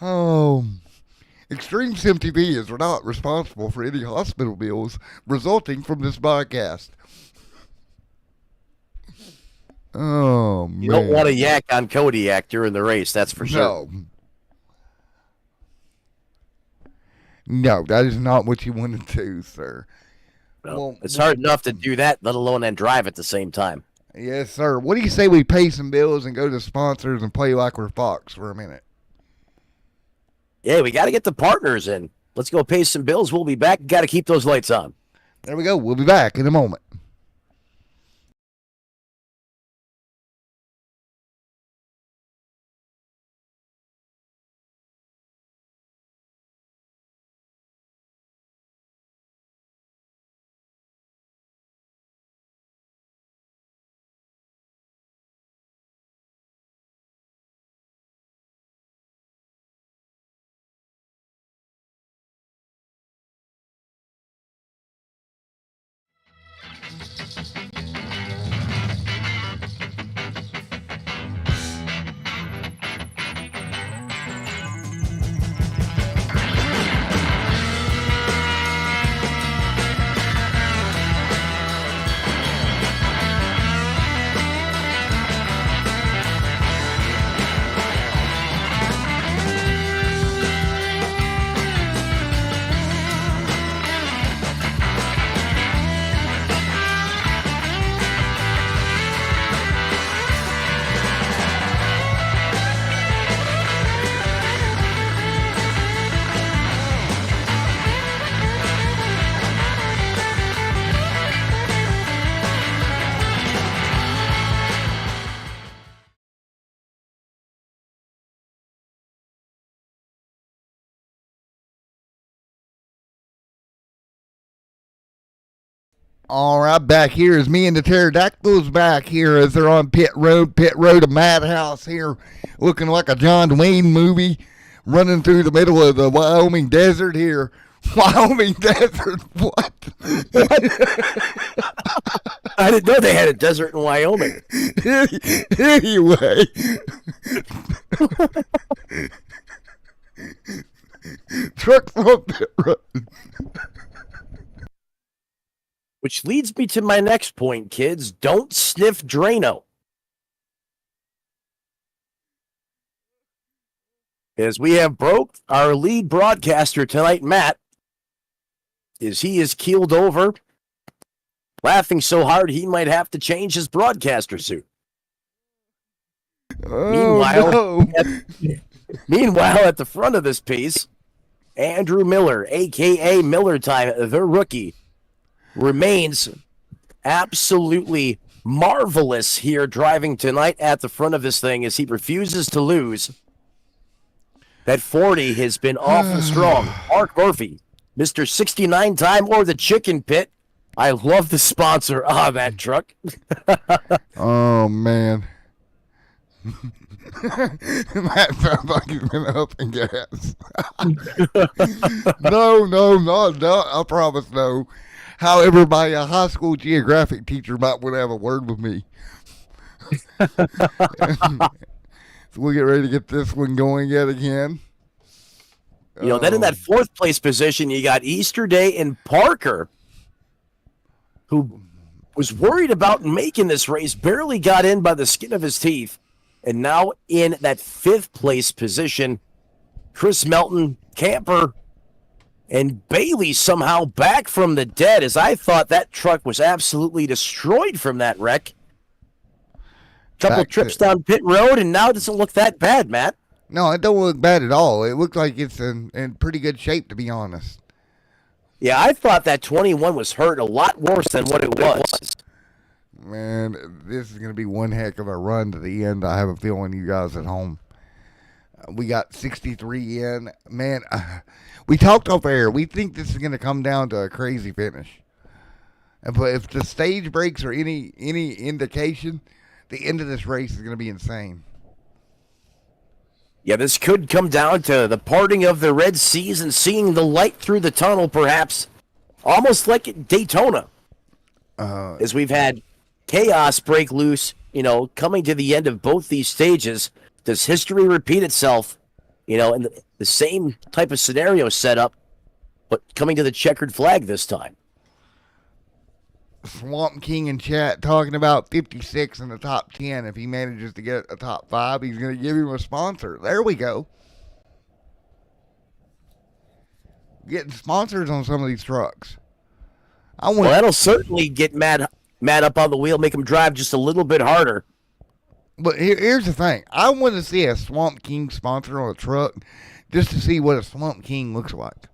Oh. Extreme Sim TV is not responsible for any hospital bills resulting from this broadcast. Oh, man. You don't want to yak on Kodiak during the race, that's for sure. No, that is not what you want to do, sir. No, well, it's hard enough to do that, let alone then drive at the same time. Yes, sir. What do you say we pay some bills and go to sponsors and play like we're Fox for a minute? Yeah, we got to get the partners in. Let's go pay some bills. We'll be back. Got to keep those lights on. There we go. We'll be back in a moment. All right, back here is me and the pterodactyls back here as they're on pit road, a madhouse here, looking like a John Wayne movie, running through the middle of the Wyoming desert here. Wyoming desert, what? I didn't know they had a desert in Wyoming. Anyway. Truck from pit road. Which leads me to my next point, kids. Don't sniff Drano. As we have broke our lead broadcaster tonight, Matt, as he is keeled over, laughing so hard he might have to change his broadcaster suit. Oh, Meanwhile, at the front of this piece, Andrew Miller, a.k.a. Miller Time, the rookie, remains absolutely marvelous here driving tonight at the front of this thing as he refuses to lose. That 40 has been awful strong. Mark Murphy, Mr. 69 Time or the Chicken Pit. I love the sponsor of that truck. Oh, man. That sounds like he's been up in gas. No, I promise no. However, my high school geographic teacher might want to have a word with me. So we'll get ready to get this one going yet again. Then in that fourth place position, you got Easter Day and Parker, who was worried about making this race, barely got in by the skin of his teeth, and now in that fifth place position, Chris Melton, Camper, and Bailey somehow back from the dead, as I thought that truck was absolutely destroyed from that wreck. Couple trips down pit road, and now it doesn't look that bad, Matt. No, it don't look bad at all. It looks like it's in pretty good shape, to be honest. Yeah, I thought that 21 was hurt a lot worse than what it was. Man, this is going to be one heck of a run to the end. I have a feeling you guys at home. We got 63 in. Man, we talked off air. We think this is going to come down to a crazy finish. But if the stage breaks are any indication, the end of this race is going to be insane. Yeah, this could come down to the parting of the Red Seas and seeing the light through the tunnel, perhaps. Almost like at Daytona. As we've had chaos break loose, coming to the end of both these stages. Does history repeat itself, in the same type of scenario setup, but coming to the checkered flag this time? Swamp King in chat talking about 56 in the top 10. If he manages to get a top 5, he's going to give him a sponsor. There we go. Getting sponsors on some of these trucks. Well, that'll certainly get Matt up on the wheel, make him drive just a little bit harder. But here's the thing. I want to see a Swamp King sponsor on a truck just to see what a Swamp King looks like.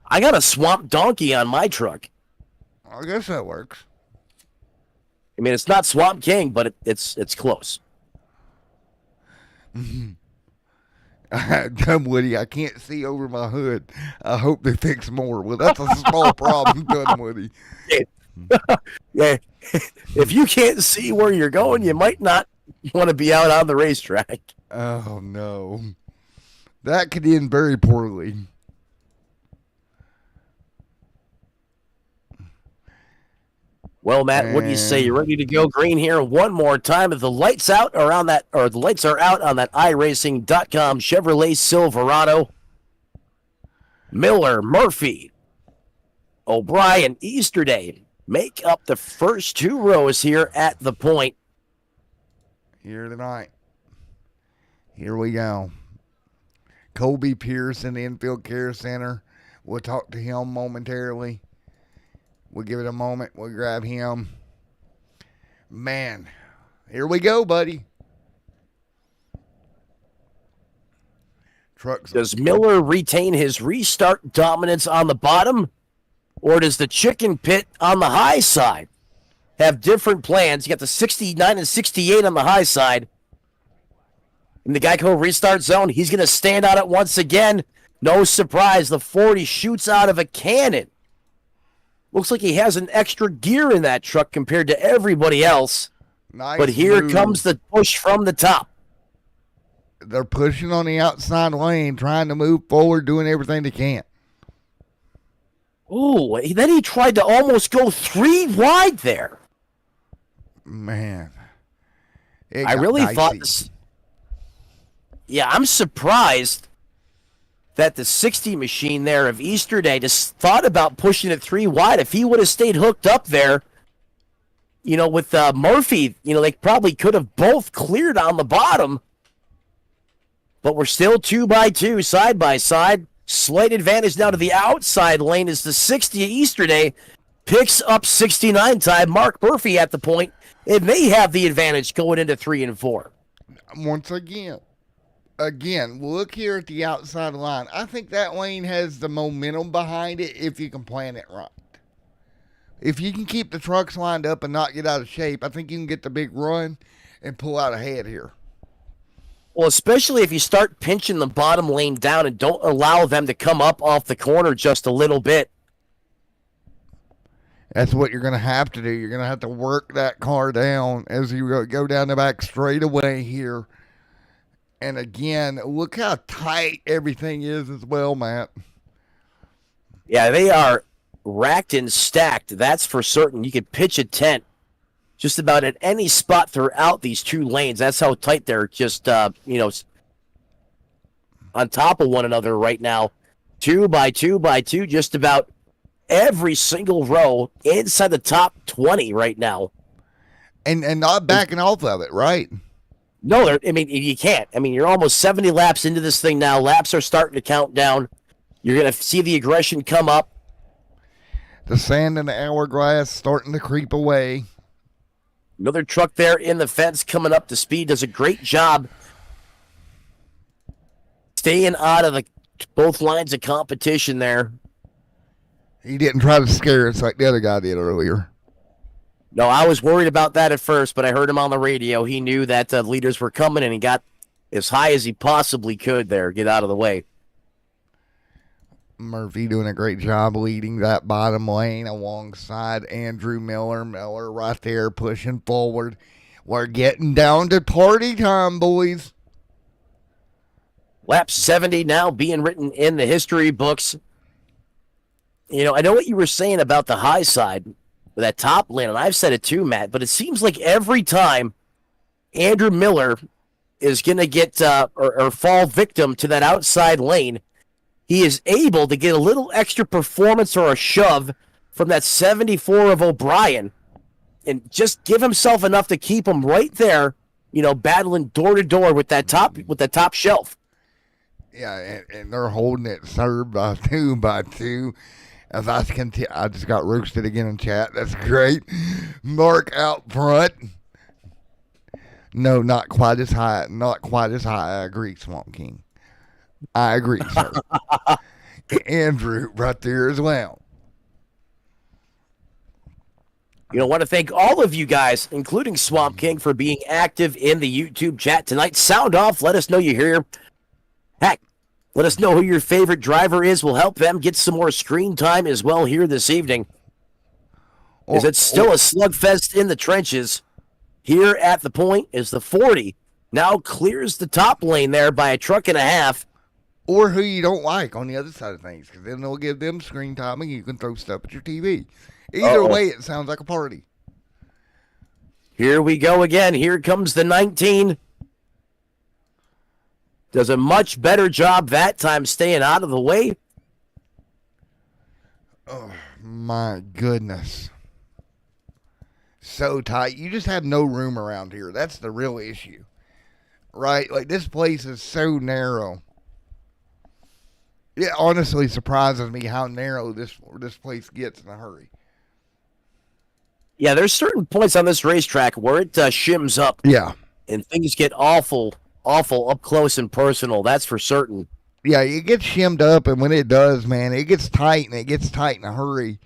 I got a Swamp Donkey on my truck. I guess that works. I mean, it's not Swamp King, but it's close. Dumb Woody, I can't see over my hood. I hope they fix more. Well, that's a small problem, Dumb Woody. Yeah. If you can't see where you're going, you might not want to be out on the racetrack. Oh, no. That could end very poorly. Well, Matt, what do you say? You ready to go green here one more time? If the lights out are on that, or the lights are out on that iracing.com Chevrolet Silverado, Miller, Murphy, O'Brien, Easterday make up the first two rows here at the point. Here tonight. Here we go. Colby Pierce in the infield care center. We'll talk to him momentarily. We'll give it a moment. We'll grab him. Man, here we go, buddy. Trucks. Does Miller retain his restart dominance on the bottom? Or does the chicken pit on the high side have different plans? You got the 69 and 68 on the high side. In the Geico restart zone, he's going to stand on it once again. No surprise, the 40 shoots out of a cannon. Looks like he has an extra gear in that truck compared to everybody else. Nice but here move. comes the push from the top. They're pushing on the outside lane, trying to move forward, doing everything they can. Ooh, then he tried to almost go 3 wide there. Man. I really dicey. thought this. Yeah, I'm surprised that the 60 machine there of Easterday just thought about pushing it 3 wide. If he would have stayed hooked up there, with Murphy, they probably could have both cleared on the bottom. But we're still 2 by 2, side by side. Slight advantage now to the outside lane as the 60 Easterday picks up 69 time. Mark Murphy at the point. It may have the advantage going into 3 and 4. Once again, look here at the outside line. I think that lane has the momentum behind it if you can plan it right. If you can keep the trucks lined up and not get out of shape, I think you can get the big run and pull out ahead here. Well, especially if you start pinching the bottom lane down and don't allow them to come up off the corner just a little bit. That's what you're going to have to do. You're going to have to work that car down as you go down the back straightaway here. And again, look how tight everything is as well, Matt. Yeah, they are racked and stacked. That's for certain. You could pitch a tent just about at any spot throughout these 2 lanes. That's how tight they're just, on top of one another right now. 2 by 2 by 2, just about every single row inside the top 20 right now. And not backing off of it, right? No, you can't. You're almost 70 laps into this thing now. Laps are starting to count down. You're going to see the aggression come up. The sand in the hourglass starting to creep away. Another truck there in the fence coming up to speed. Does a great job staying out of both lines of competition there. He didn't try to scare us like the other guy did earlier. No, I was worried about that at first, but I heard him on the radio. He knew that the leaders were coming, and he got as high as he possibly could there. Get out of the way. Murphy doing a great job leading that bottom lane alongside Andrew Miller. Miller right there pushing forward. We're getting down to party time, boys. Lap 70 now being written in the history books. You know, I know what you were saying about the high side, that top lane, and I've said it too, Matt, but it seems like every time Andrew Miller is going to get or fall victim to that outside lane, he is able to get a little extra performance or a shove from that 74 of O'Brien and just give himself enough to keep him right there, you know, battling door to door with that top shelf. Yeah, and they're holding it served by two. As I just got roasted again in chat. That's great. Mark out front. No, not quite as high. Not quite as high. I agree, Swamp King. I agree, sir. Andrew right there as well. You know, I want to thank all of you guys, including Swamp King, for being active in the YouTube chat tonight. Sound off. Let us know you're here. Heck, let us know who your favorite driver is. We'll help them get some more screen time as well here this evening. Is it still a slugfest in the trenches? Here at the point is the 40. Now clears the top lane there by a truck and a half. Or who you don't like on the other side of things, because then they'll give them screen time and you can throw stuff at your TV. Either way, it sounds like a party. Here we go again. Here comes the 19. Does a much better job that time staying out of the way. Oh, my goodness. So tight. You just have no room around here. That's the real issue. Right? Like, this place is so narrow. It honestly surprises me how narrow this place gets in a hurry. Yeah, there's certain points on this racetrack where it shims up. Yeah. And things get awful up close and personal. That's for certain. Yeah, it gets shimmed up, and when it does, man, it gets tight, and it gets tight in a hurry.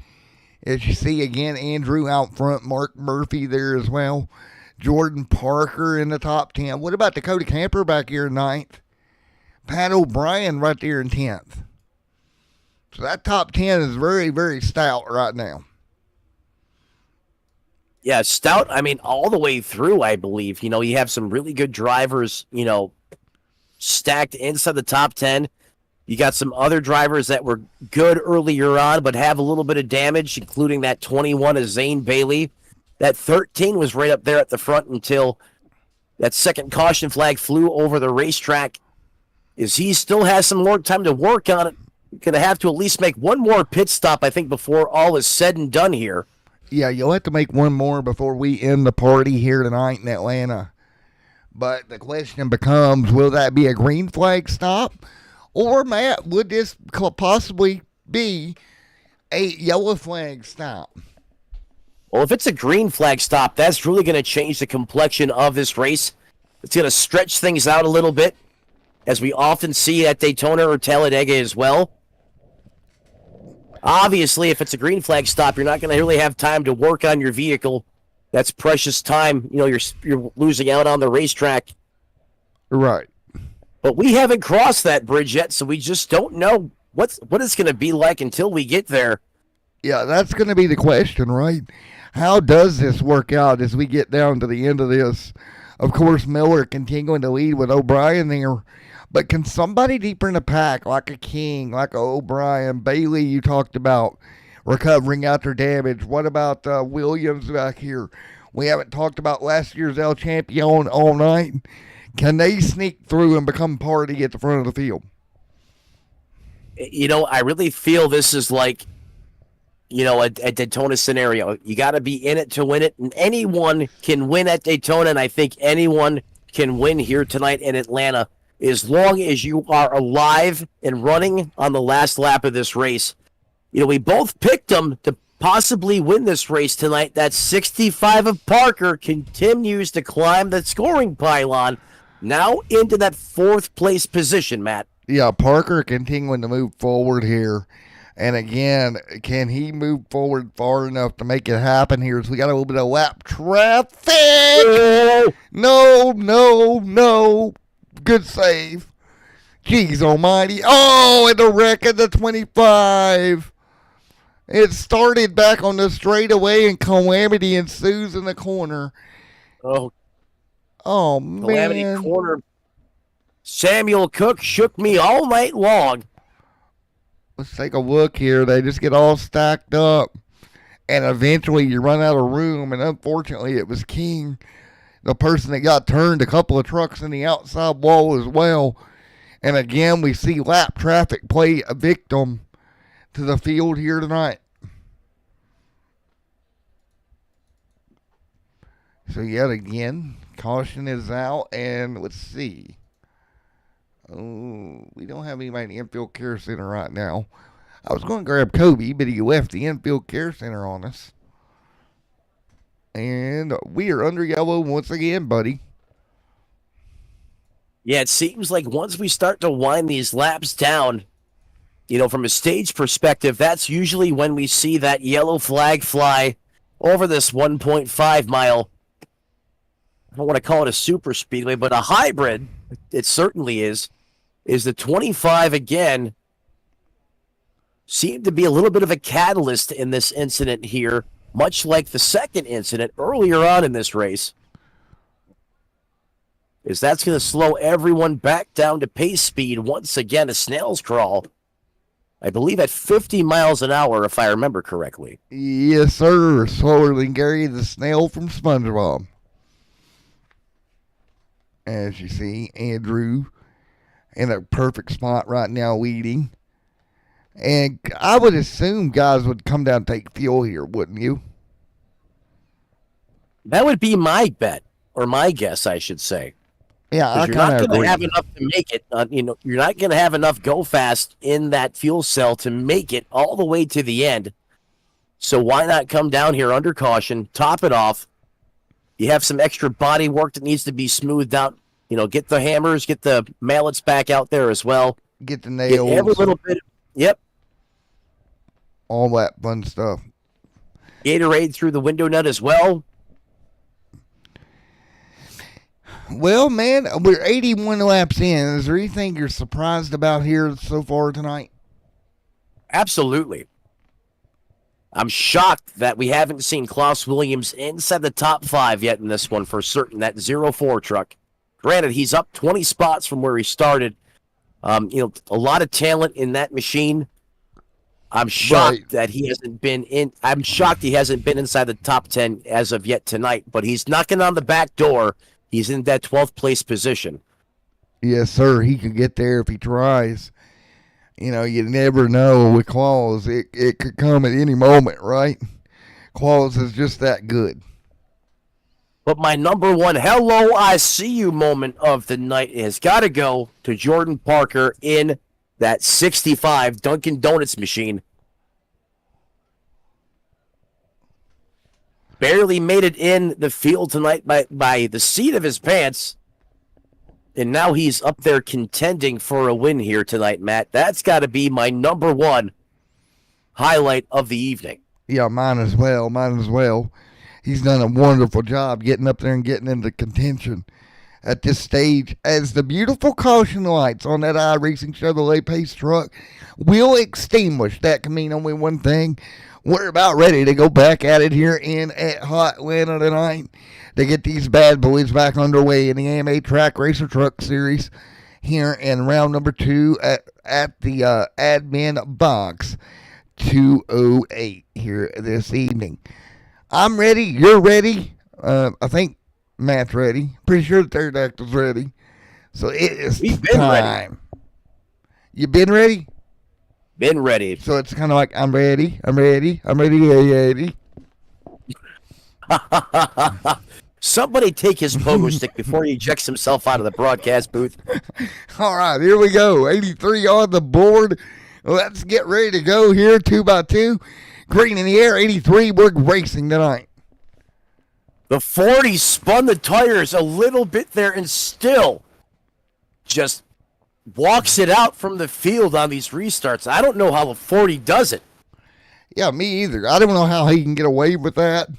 As you see, again, Andrew out front, Mark Murphy there as well. Jordan Parker in the top 10. What about Dakota Camper back here in 9th? Pat O'Brien right there in 10th. So that top 10 is very, very stout right now. Yeah, stout, I mean, all the way through, I believe. You know, you have some really good drivers, you know, stacked inside the top 10. You got some other drivers that were good earlier on, but have a little bit of damage, including that 21 of Zane Bailey. That 13 was right up there at the front until that second caution flag flew over the racetrack. Is he still has some more time to work on it. Going to have to at least make one more pit stop, I think, before all is said and done here. Yeah, you'll have to make one more before we end the party here tonight in Atlanta. But the question becomes, will that be a green flag stop? Or, Matt, would this possibly be a yellow flag stop? Well, if it's a green flag stop, that's really going to change the complexion of this race. It's going to stretch things out a little bit, as we often see at Daytona or Talladega as well. Obviously, if it's a green flag stop, you're not going to really have time to work on your vehicle. That's precious time. You know, you're losing out on the racetrack. Right. But we haven't crossed that bridge yet, so we just don't know what it's going to be like until we get there. Yeah, that's going to be the question, right? How does this work out as we get down to the end of this? Of course, Miller continuing to lead with O'Brien there. But can somebody deeper in the pack, like a King, like a O'Brien, Bailey you talked about, recovering after damage? What about Williams back here? We haven't talked about last year's El Champion all night. Can they sneak through and become party at the front of the field? You know, I really feel this is like, you know, a Daytona scenario. You got to be in it to win it, and anyone can win at Daytona, and I think anyone can win here tonight in Atlanta as long as you are alive and running on the last lap of this race. You know, we both picked them to possibly win this race tonight. That 65 of Parker continues to climb the scoring pylon, now into that 4th place position, Matt. Yeah, Parker continuing to move forward here. And again, can he move forward far enough to make it happen here? So we got a little bit of lap traffic. No. Good save. Jeez almighty. Oh, and the wreck of the 25. It started back on the straightaway, and calamity ensues in the corner. Oh, Calamity man. Corner. Samuel Cook shook me all night long. Let's take a look here. They just get all stacked up, and eventually you run out of room, and unfortunately it was King, the person that got turned a couple of trucks in the outside wall as well. And again, we see lap traffic play a victim to the field here tonight. So yet again, caution is out, and let's see. Oh, we don't have anybody in the infield care center right now. I was going to grab Kobe, but he left the infield care center on us. And we are under yellow once again, buddy. Yeah, it seems like once we start to wind these laps down, from a stage perspective, that's usually when we see that yellow flag fly over this 1.5 mile. I don't want to call it a super speedway, but a hybrid, it certainly is the 25 again. Seemed to be a little bit of a catalyst in this incident here, much like the second incident earlier on in this race. Is that's going to slow everyone back down to pace speed once again, a snail's crawl. I believe at 50 miles an hour, if I remember correctly. Yes, sir. Slower than Gary the Snail from SpongeBob. As you see, Andrew in a perfect spot right now leading. And I would assume guys would come down and take fuel here, wouldn't you? That would be my bet, or my guess, I should say. Yeah, I you're not kind of going agree. to have enough to make it. You're not going to have enough go fast in that fuel cell to make it all the way to the end. So why not come down here under caution, top it off? You have some extra body work that needs to be smoothed out. Get the hammers, get the mallets back out there as well. Get the nails. Get every little bit. Yep. All that fun stuff. Gatorade through the window nut as well. Well, man, we're 81 laps in. Is there anything you're surprised about here so far tonight? Absolutely. I'm shocked that we haven't seen Klaus Williams inside the top 5 yet in this one for certain, that 04 truck. Granted, he's up 20 spots from where he started. A lot of talent in that machine. I'm shocked that he hasn't been in. I'm shocked he hasn't been inside the top 10 as of yet tonight, but he's knocking on the back door. He's in that 12th place position. Yes, sir. He can get there if he tries. You never know with Claus. It could come at any moment, right? Claus is just that good. But my number one hello, I see you moment of the night has got to go to Jordan Parker in that 65 Dunkin' Donuts machine. Barely made it in the field tonight by the seat of his pants. And now he's up there contending for a win here tonight, Matt. That's got to be my number one highlight of the evening. Yeah, mine as well. He's done a wonderful job getting up there and getting into contention at this stage, as the beautiful caution lights on that iracing Chevrolet Pace truck will extinguish. That can mean only one thing. We're about ready to go back at it here at Hot Atlanta tonight to get these bad boys back underway in the AMA Trak Racer Truck Series here in round number 2 at the admin box 208 here this evening. I'm ready. You're ready. I think Matt's ready. Pretty sure the pterodactyl's ready. So it is time. You been ready? Been ready. So it's kind of like, I'm ready. Somebody take his pogo stick before he ejects himself out of the broadcast booth. All right, here we go. 83 on the board. Let's get ready to go here, 2x2. Green in the air, 83. We're racing tonight. The 40 spun the tires a little bit there and still just walks it out from the field on these restarts. I don't know how the 40 does it. Yeah, me either. I don't know how he can get away with that.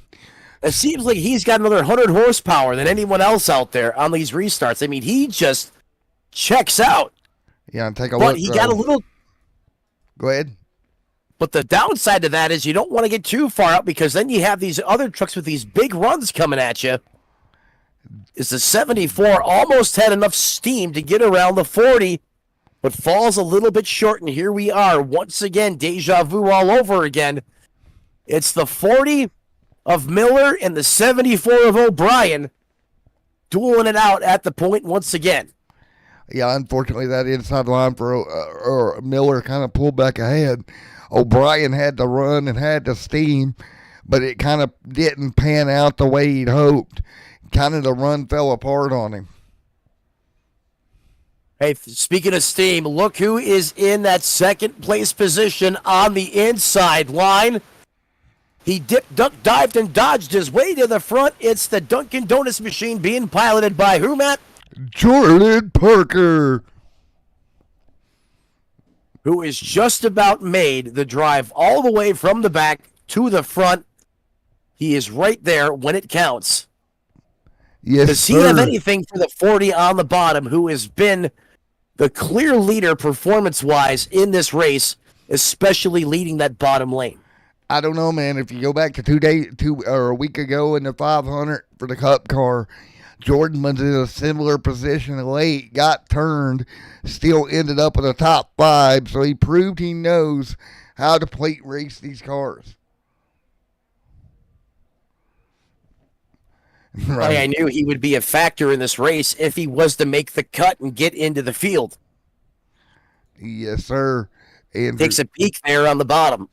It seems like he's got another 100 horsepower than anyone else out there on these restarts. I mean, he just checks out. Yeah, and take a But look. he got a little. Go ahead. But the downside to that is you don't want to get too far out because then you have these other trucks with these big runs coming at you. Is the 74 almost had enough steam to get around the 40, but falls a little bit short, and here we are once again, deja vu all over again. It's the 40 of Miller and the 74 of O'Brien dueling it out at the point once again. Yeah, unfortunately, that inside line for Miller kind of pulled back ahead. O'Brien had to run and had to steam, but it kind of didn't pan out the way he'd hoped. Kind of the run fell apart on him. Hey, speaking of steam, look who is in that second place position on the inside line. He dipped, ducked, dived, and dodged his way to the front. It's the Dunkin' Donuts machine being piloted by who, Matt? Jordan Parker, who is just about made the drive all the way from the back to the front. He is right there when it counts. Yes, Does he have anything for the 40 on the bottom, who has been the clear leader performance-wise in this race, especially leading that bottom lane? I don't know, man. If you go back to a week ago in the 500 for the Cup car, Jordan was in a similar position late, got turned, still ended up in the top 5. So he proved he knows how to plate race these cars. Right. I knew he would be a factor in this race if he was to make the cut and get into the field. Yes, sir. And takes a peek there on the bottom.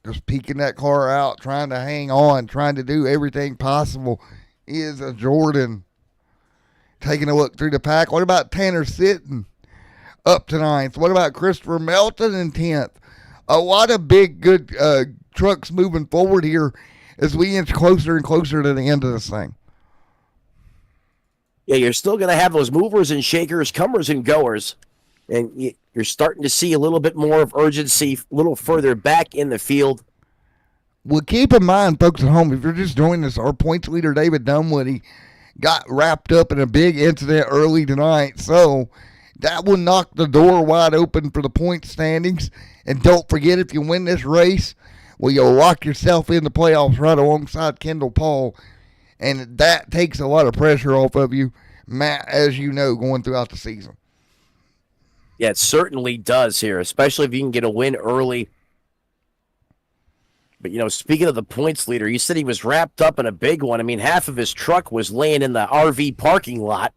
Just peeking that car out, trying to hang on, trying to do everything possible is a Jordan. Taking a look through the pack. What about Tanner Sitton up to 9th? What about Christopher Melton in 10th? A lot of big, good trucks moving forward here as we inch closer and closer to the end of this thing. Yeah, you're still going to have those movers and shakers, comers and goers. And you're starting to see a little bit more of urgency a little further back in the field. Well, keep in mind, folks at home, if you're just joining us, our points leader, David Dunwoody, got wrapped up in a big incident early tonight. So that will knock the door wide open for the point standings. And don't forget, if you win this race, well, you'll lock yourself in the playoffs right alongside Kendall Paul. And that takes a lot of pressure off of you, Matt, as you know, going throughout the season. Yeah, it certainly does here, especially if you can get a win early. But, speaking of the points leader, you said he was wrapped up in a big one. I mean, half of his truck was laying in the RV parking lot.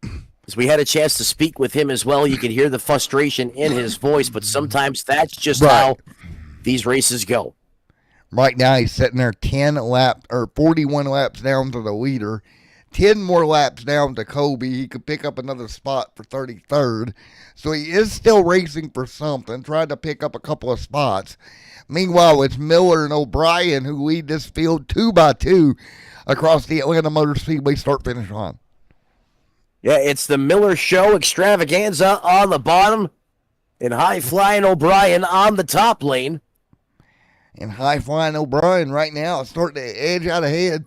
As we had a chance to speak with him as well, you could hear the frustration in his voice, but sometimes that's just how these races go. Right now, he's sitting there 41 laps down to the leader. 10 more laps down to Kobe. He could pick up another spot for 33rd. So he is still racing for something, trying to pick up a couple of spots. Meanwhile, it's Miller and O'Brien who lead this field 2 by 2 across the Atlanta Motor Speedway start-finish line. Yeah, it's the Miller Show extravaganza on the bottom and high-flying O'Brien on the top lane. And high-flying O'Brien right now is starting to edge out ahead.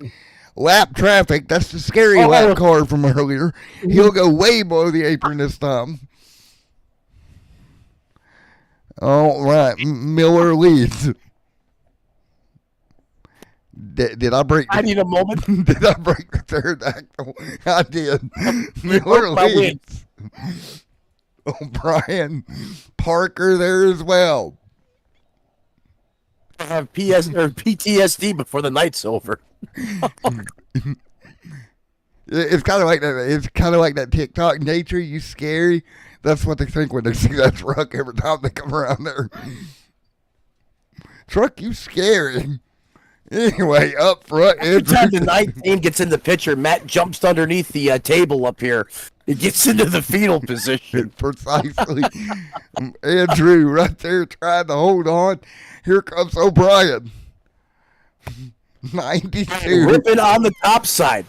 Lap traffic, that's the scary lap car from earlier. He'll go way below the apron this time. All right, Miller leads. Did I break? I need a moment. Did I break the third axle? I did. Miller leads. O'Brien, Parker there as well. I have PTSD before the night's over. It's kind of like that. It's kind of like that TikTok nature. You scary. That's what they think when they see that truck every time they come around there. Truck, you scary. Anyway, up front. Every time the 19 gets in the picture, Matt jumps underneath the table up here. He gets into the fetal position. Precisely. Andrew right there trying to hold on. Here comes O'Brien. 92. Ripping on the top side.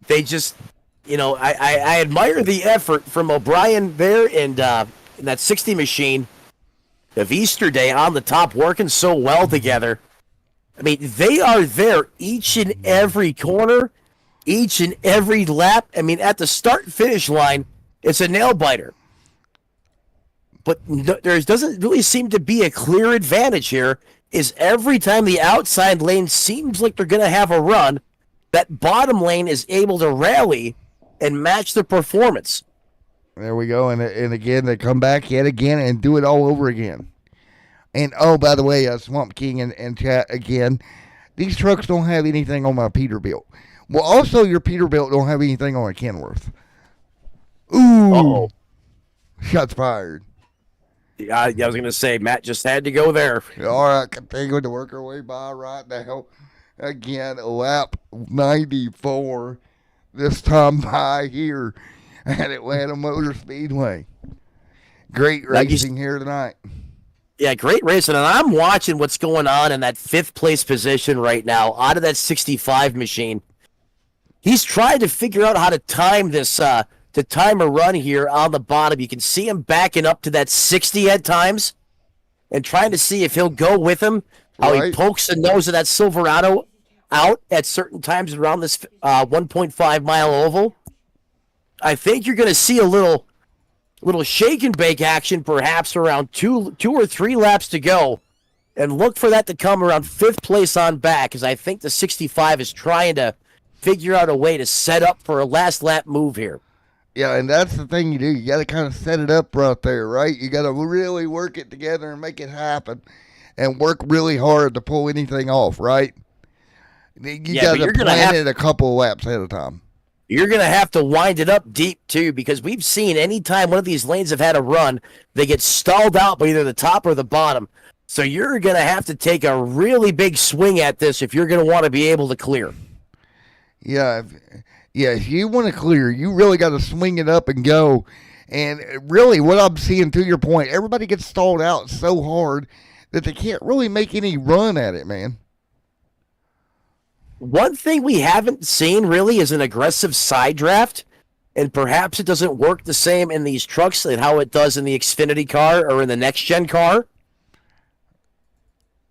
They just I admire the effort from O'Brien there and in that 60 machine of Easter Day on the top, working so well together. I mean, they are there each and every corner, each and every lap. I mean, at the start-finish line, it's a nail-biter. But there doesn't really seem to be a clear advantage here, is every time the outside lane seems like they're going to have a run, that bottom lane is able to rally and match the performance. There we go. And again, they come back yet again and do it all over again. And, oh, by the way, Swamp King and chat again, these trucks don't have anything on my Peterbilt. Well, also, your Peterbilt don't have anything on a Kenworth. Ooh. Uh-oh. Shots fired. Yeah, I was going to say, Matt just had to go there. All right, continuing to work our way by right now. Again, lap 94. This time by here at Atlanta Motor Speedway. Great racing here tonight. Yeah, great racing. And I'm watching what's going on in that 5th place position right now out of that 65 machine. He's trying to figure out how to time this, to time a run here on the bottom. You can see him backing up to that 60 at times and trying to see if he'll go with him. How he pokes the nose of that Silverado out at certain times around this 1.5 mile oval. I think you're going to see a little shake and bake action perhaps around two or three laps to go, and look for that to come around 5th place on back, because I think the 65 is trying to figure out a way to set up for a last lap move here. Yeah, and that's the thing you do. You got to kind of set it up right there, right? You got to really work it together and make it happen and work really hard to pull anything off, right? You got to plan it a couple of laps ahead of time. You're going to have to wind it up deep, too, because we've seen any time one of these lanes have had a run, they get stalled out by either the top or the bottom. So you're going to have to take a really big swing at this if you're going to want to be able to clear. Yeah, if you want to clear, you really got to swing it up and go. And really, what I'm seeing, to your point, everybody gets stalled out so hard that they can't really make any run at it, man. One thing we haven't seen really is an aggressive side draft, and perhaps it doesn't work the same in these trucks and how it does in the Xfinity car or in the next-gen car.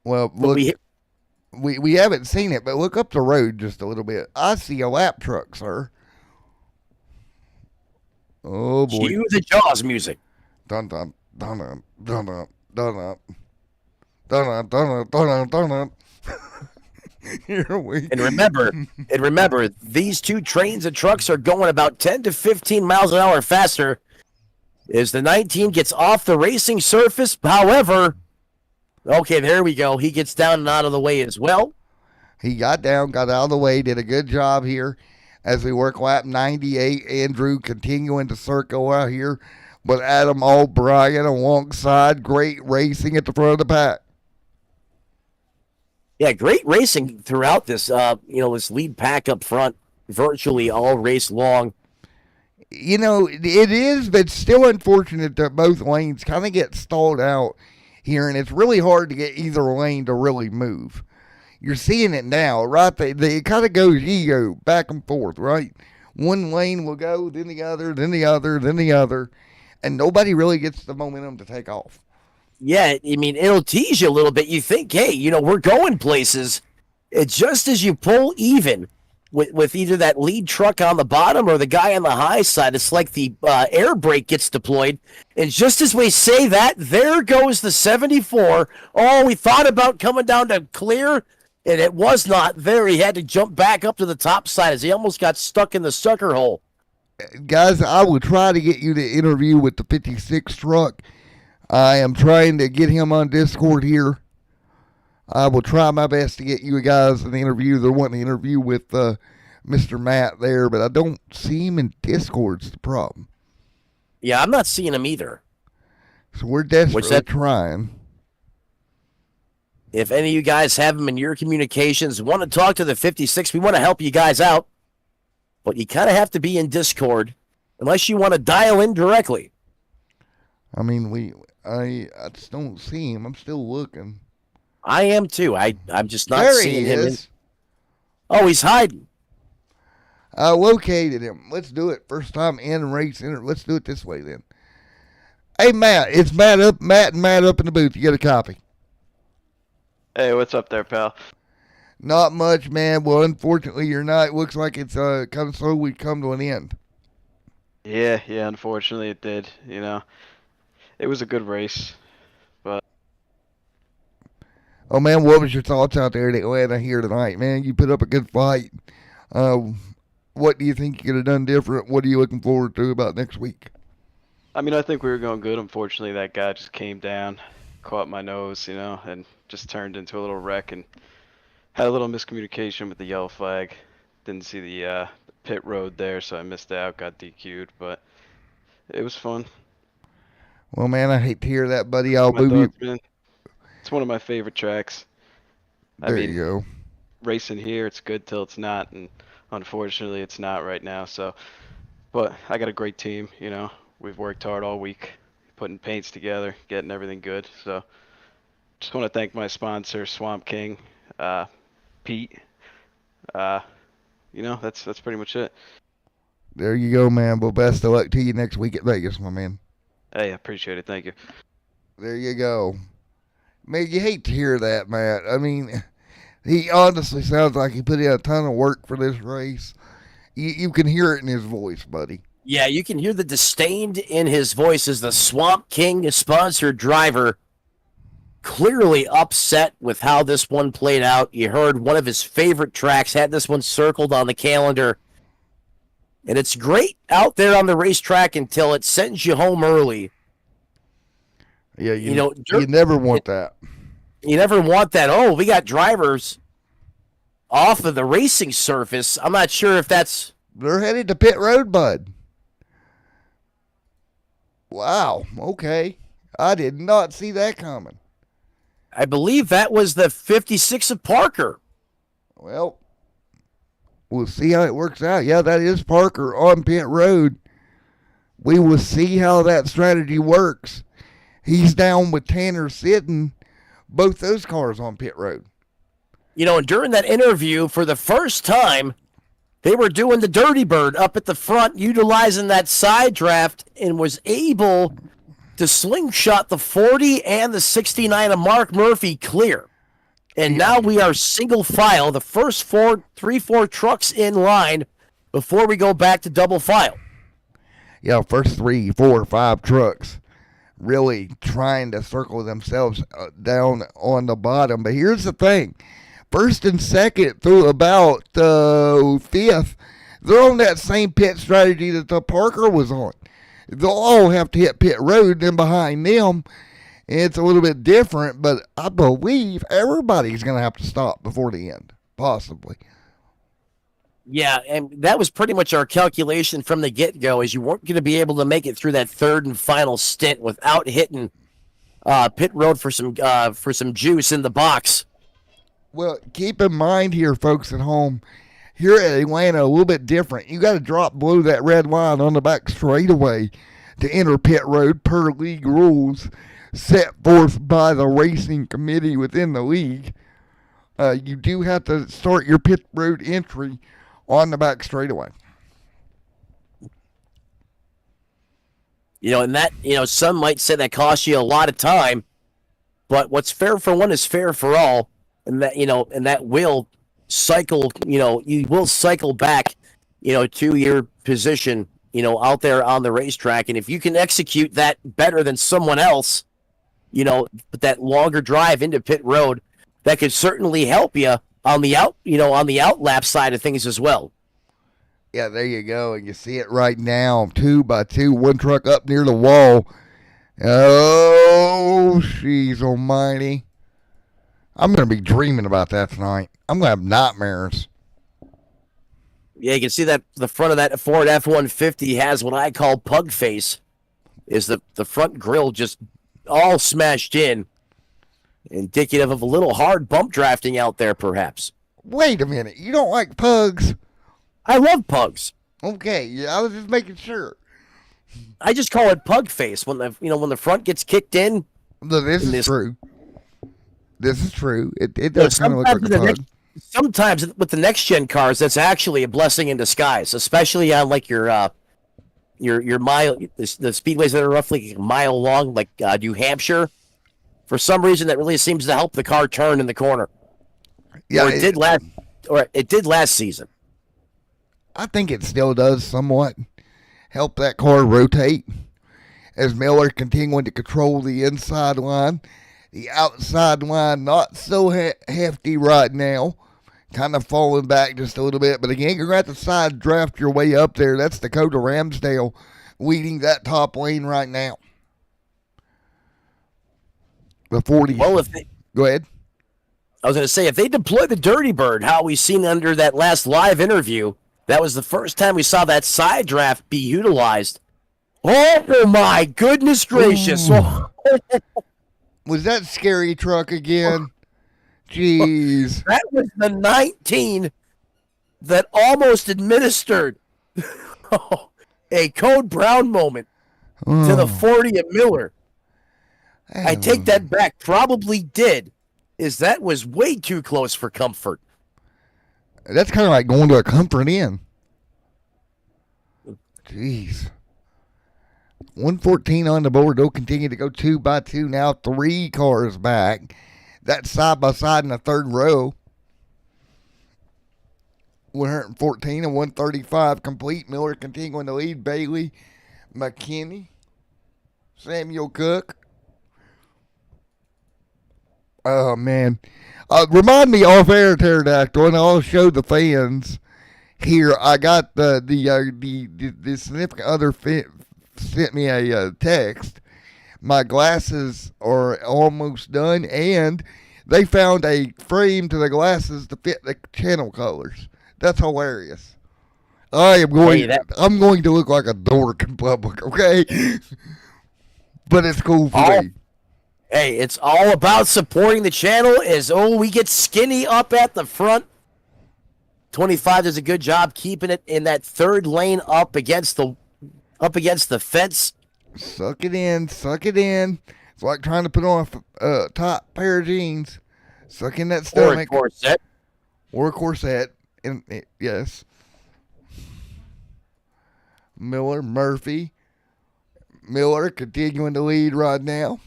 Well, look, we haven't seen it, but look up the road just a little bit. I see a lap truck, sir. Oh, boy. Cue the Jaws music. Dun dun dun dun dun dun dun dun dun dun dun dun dun. Here we. And remember, these two trains and trucks are going about 10 to 15 miles an hour faster as the 19 gets off the racing surface. However, okay, there we go. He gets down and out of the way as well. He got down, got out of the way, did a good job here as we work lap 98. Andrew continuing to circle out here, but Adam O'Brien alongside. Great racing at the front of the pack. Yeah, great racing throughout this, this lead pack up front, virtually all race long. You know, it is, but still unfortunate that both lanes kind of get stalled out here, and it's really hard to get either lane to really move. You're seeing it now, right? It kind of goes, back and forth, right? One lane will go, then the other, then the other, then the other, and nobody really gets the momentum to take off. Yeah, I mean, it'll tease you a little bit. You think, hey, we're going places. It's just as you pull even with either that lead truck on the bottom or the guy on the high side, it's like the air brake gets deployed. And just as we say that, there goes the 74. Oh, we thought about coming down to clear, and it was not there. He had to jump back up to the top side as he almost got stuck in the sucker hole. Guys, I will try to get you to interview with the 56 truck. I am trying to get him on Discord here. I will try my best to get you guys an interview. They're wanting to interview with Mr. Matt there, but I don't see him in Discord's the problem. Yeah, I'm not seeing him either. So we're desperately trying. If any of you guys have him in your communications, want to talk to the 56, we want to help you guys out. But you kind of have to be in Discord unless you want to dial in directly. I mean, I just don't see him. I'm still looking. I am too. I'm just not seeing him. Oh, he's hiding. I located him. Let's do it. First time in race center. Let's do it this way then. Hey Matt, it's Matt and Matt up in the booth. You get a copy. Hey, what's up there, pal? Not much, man. Well, unfortunately, your night looks like it's kind of slowly come to an end. Yeah, unfortunately it did, It was a good race, but Oh man, what was your thoughts out there at Atlanta here tonight, man? You put up a good fight. What do you think you could have done different? What are you looking forward to about next week? I mean, I think we were going good. Unfortunately, that guy just came down, caught my nose, and just turned into a little wreck and had a little miscommunication with the yellow flag. Didn't see the pit road there, so I missed out, got DQ'd, but it was fun. Well, man, I hate to hear that, buddy. I'll My move you. thoughts, man. It's one of my favorite tracks. There you go. Racing here, it's good till it's not, and unfortunately, it's not right now. So, but I got a great team. We've worked hard all week, putting paints together, getting everything good. So, just want to thank my sponsor, Swamp King, Pete. That's pretty much it. There you go, man. Well, best of luck to you next week at Vegas, my man. Hey, I appreciate it. Thank you. There you go. Man, you hate to hear that, Matt. I mean, he honestly sounds like he put in a ton of work for this race. You can hear it in his voice, buddy. Yeah, you can hear the disdain in his voice as the Swamp King sponsored driver clearly upset with how this one played out. You heard one of his favorite tracks, had this one circled on the calendar. And it's great out there on the racetrack until it sends you home early. Yeah, you never want that. You never want that. Oh, we got drivers off of the racing surface. I'm not sure if that's... They're headed to pit road, bud. Wow, okay. I did not see that coming. I believe that was the 56 of Parker. Well, we'll see how it works out. Yeah, that is Parker on pit road. We will see how that strategy works. He's down with Tanner sitting both those cars on pit road. And during that interview, for the first time, they were doing the Dirty Bird up at the front, utilizing that side draft, and was able to slingshot the 40 and the 69 of Mark Murphy clear. And now we are single file, the first four trucks in line before we go back to double file. Yeah, first 3, 4, 5 trucks really trying to circle themselves down on the bottom. But here's the thing. First and second through about fifth, they're on that same pit strategy that the Parker was on. They'll all have to hit pit road, and behind them, it's a little bit different, but I believe everybody's going to have to stop before the end, possibly. Yeah, and that was pretty much our calculation from the get-go, is you weren't going to be able to make it through that third and final stint without hitting pit road for some juice in the box. Well, keep in mind here, folks at home, here at Atlanta, a little bit different. You got to drop below that red line on the back straightaway to enter pit road per league rules set forth by the racing committee within the league. You do have to start your pit road entry on the back straightaway. And that, some might say that costs you a lot of time, but what's fair for one is fair for all. And that, and that will cycle, you will cycle back, to your position, out there on the racetrack. And if you can execute that better than someone else, but that longer drive into pit road, that could certainly help you on the out lap side of things as well. Yeah, there you go. And you see it right now, 2 by 2, one truck up near the wall. Oh, she's almighty. I'm going to be dreaming about that tonight. I'm going to have nightmares. Yeah, you can see that the front of that Ford F-150 has what I call pug face. Is the front grille just all smashed in, indicative of a little hard bump drafting out there, perhaps. Wait a minute. You don't like pugs? I love pugs. Okay, yeah, I was just making sure. I just call it pug face when the front gets kicked in. This is true. This is true. It does kind of look like a pug. sometimes with the next gen cars, that's actually a blessing in disguise, especially on like your mile, the speedways that are roughly a mile long, like New Hampshire. For some reason, that really seems to help the car turn in the corner. Yeah, Or it did last season. I think it still does somewhat help that car rotate as Miller continuing to control the inside line. The outside line not so hefty right now, kind of falling back just a little bit. But again, you're going to have to side draft your way up there. That's Dakota Ramsdale leading that top lane right now. The 40. Well, Go ahead. I was going to say, if they deploy the Dirty Bird, how we seen under that last live interview, that was the first time we saw that side draft be utilized. Oh my goodness gracious! Was that scary truck again? Jeez. That was the 19 that almost administered a Code Brown moment to the 40 of Miller. I take that back. Probably did. That was way too close for comfort. That's kind of like going to a Comfort Inn. Jeez. 114 on the board. They'll continue to go 2 by 2 now. 3 cars back. That's side by side in the third row. 114 and 135 complete. Miller continuing to lead. Bailey, McKinney, Samuel Cook. Oh, man. Remind me off air, Pterodactyl, and I'll show the fans here. I got the significant other sent me a text. My glasses are almost done, and they found a frame to the glasses to fit the channel colors. That's hilarious. I'm going to look like a dork in public, okay? But it's cool for me. Hey, it's all about supporting the channel. We get skinny up at the front. 25 does a good job keeping it in that third lane up against the fence. Suck it in. It's like trying to put on a top pair of jeans. Suck in that stomach. Or a corset. Yes. Murphy. Miller continuing to lead right now.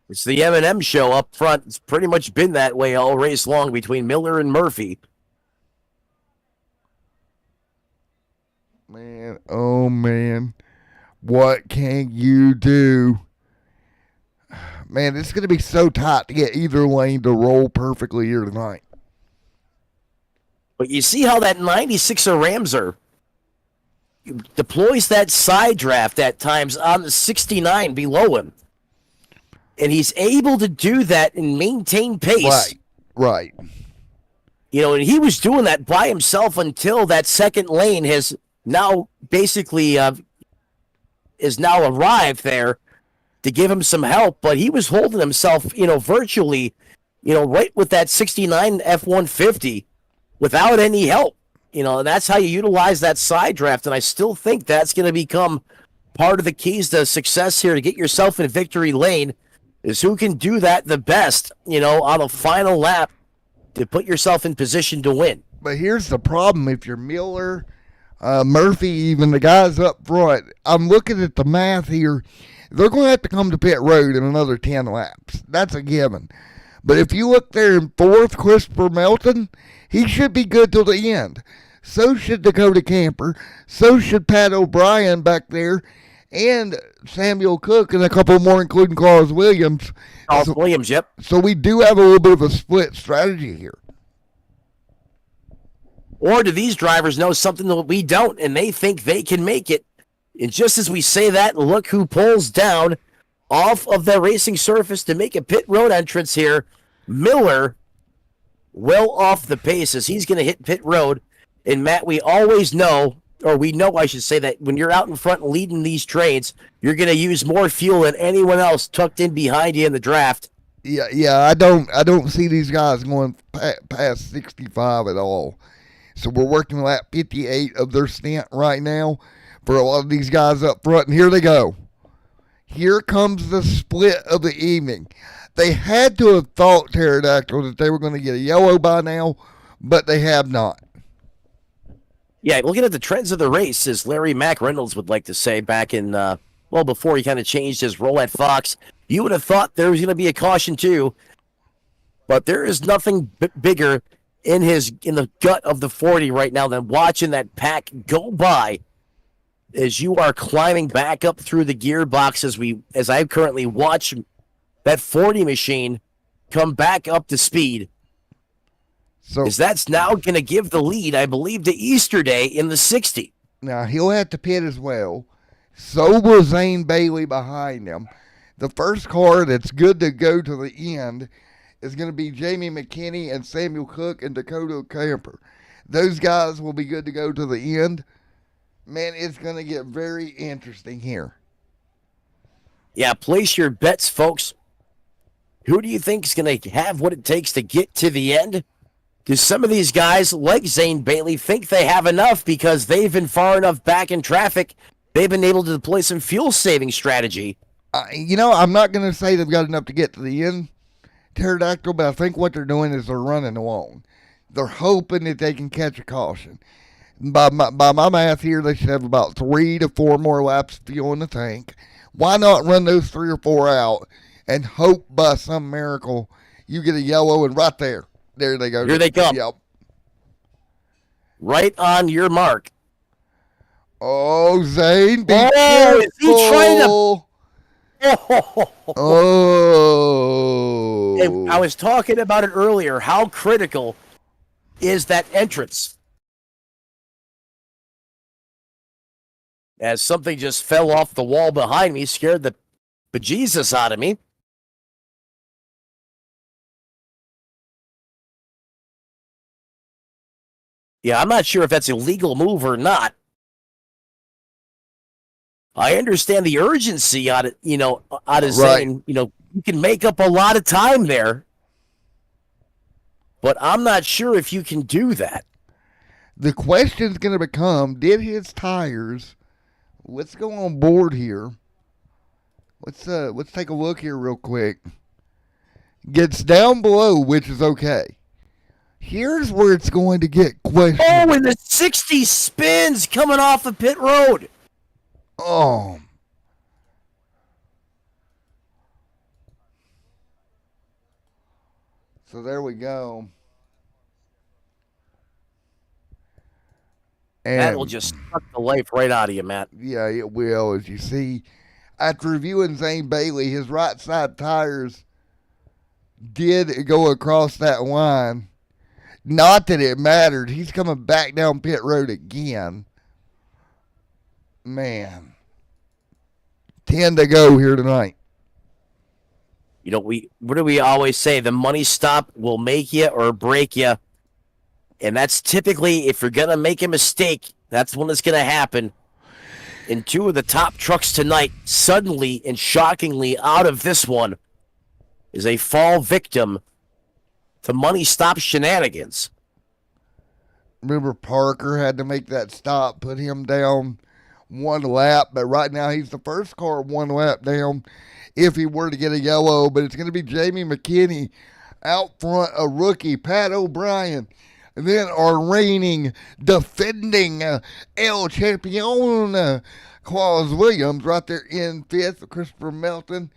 It's the M&M show up front. It's pretty much been that way all race long between Miller and Murphy. Man, oh man. What can you do? Man, it's going to be so tight to get either lane to roll perfectly here tonight. But you see how that 96er Ramser deploys that side draft at times on the 69 below him. And he's able to do that and maintain pace. Right. You know, and he was doing that by himself until that second lane has now basically is now arrived there to give him some help. But he was holding himself, virtually, right with that 69 F-150 without any help. And that's how you utilize that side draft. And I still think that's going to become part of the keys to success here to get yourself in victory lane. Is who can do that the best, on a final lap to put yourself in position to win. But here's the problem. If you're Miller, Murphy, even the guys up front, I'm looking at the math here. They're going to have to come to pit road in another 10 laps. That's a given. But if you look there in fourth, Christopher Melton, he should be good till the end. So should Dakota Camper. So should Pat O'Brien back there. And Samuel Cook and a couple more, including Carlos Williams. Williams, yep. So we do have a little bit of a split strategy here. Or do these drivers know something that we don't, and they think they can make it? And just as we say that, look who pulls down off of the racing surface to make a pit road entrance here. Miller, well off the pace as he's going to hit pit road. And Matt, we know, I should say, that when you're out in front leading these trains, you're going to use more fuel than anyone else tucked in behind you in the draft. Yeah. I don't see these guys going past 65 at all. So we're working lap 58 of their stint right now for a lot of these guys up front. And here they go. Here comes the split of the evening. They had to have thought, Pterodactyl, that they were going to get a yellow by now, but they have not. Yeah, looking at the trends of the race, as Larry Mack Reynolds would like to say back in, before he kind of changed his role at Fox, you would have thought there was going to be a caution too, but there is nothing bigger in the gut of the 40 right now than watching that pack go by as you are climbing back up through the gearbox as I currently watch that 40 machine come back up to speed. So Because that's now going to give the lead, I believe, to Easter Day in the 60. now he'll have to pit as well. So will Zane Bailey behind him. The first car that's good to go to the end is going to be Jamie McKinney and Samuel Cook and Dakota Camper. Those guys will be good to go to the end. Man, it's going to get very interesting here. Yeah, place your bets, folks. Who do you think is going to have what it takes to get to the end? Because some of these guys, like Zane Bailey, think they have enough because they've been far enough back in traffic. They've been able to deploy some fuel-saving strategy. I'm not going to say they've got enough to get to the end, Pterodactyl, but I think what they're doing is they're running along. They're hoping that they can catch a caution. By my math here, they should have about 3 to 4 more laps of fuel in the tank. Why not run those 3 or 4 out and hope by some miracle you get a yellow and right there. There they go. Here they come. Yep. Right on your mark. Oh, Zane, be Oh, careful. is he trying to... Oh. Hey, I was talking about it earlier. How critical is that entrance? As something just fell off the wall behind me, scared the bejesus out of me. Yeah, I'm not sure if that's a legal move or not. I understand the urgency out of Zane. You can make up a lot of time there. But I'm not sure if you can do that. The question's going to become, did his tires, let's go on board here. Let's take a look here real quick. Gets down below, which is okay. Here's where it's going to get questioned. Oh, and the 60 spins coming off the pit road. Oh. So there we go. And That will just suck the life right out of you, Matt. yeah, it will. As you see, after reviewing Zane Bailey, his right side tires did go across that line. Not that it mattered. He's coming back down pit road again. Man. 10 to go here tonight. What do we always say? The money stop will make you or break you. And that's typically, if you're going to make a mistake, that's when it's going to happen. And 2 of the top trucks tonight, suddenly and shockingly out of this one, is a fall victim to money stop shenanigans. Remember, Parker had to make that stop, put him down 1 lap, but right now he's the first car 1 lap down if he were to get a yellow. But it's going to be Jamie McKinney out front, a rookie, Pat O'Brien, and then our reigning, defending El Champion, Claus Williams, right there in 5th, Christopher Melton,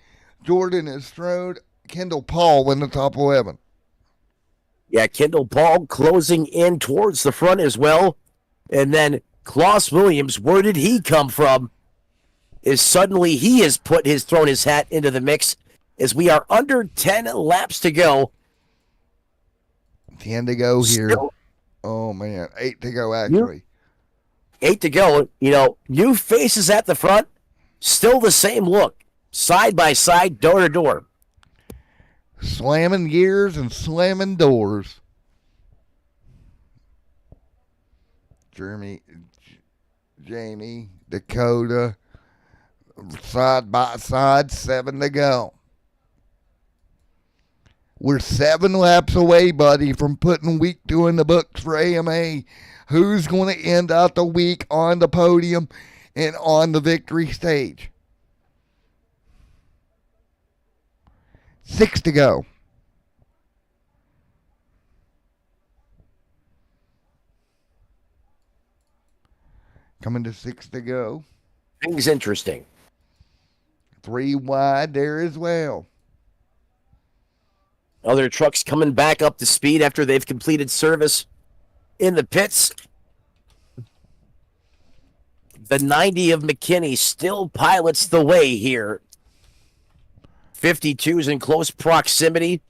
Jordan Estrode, Kendall Paul in the top 11. Yeah, Kendall Paul closing in towards the front as well. And then Claus Williams, where did he come from? Is suddenly he has thrown his hat into the mix as we are under 10 laps to go. 10 to go here. Oh, man. 8 to go, actually. 8 to go. New faces at the front. Still the same look. Side by side, door to door. Slamming gears and slamming doors. Jamie, Dakota, side by side, 7 to go. We're 7 laps away, buddy, from putting week 2 in the books for AMA. Who's going to end out the week on the podium and on the victory stage? 6 to go. Coming to 6 to go. Things interesting. 3 wide there as well. Other trucks coming back up to speed after they've completed service in the pits. The 90 of McKinney still pilots the way here. 52 is in close proximity.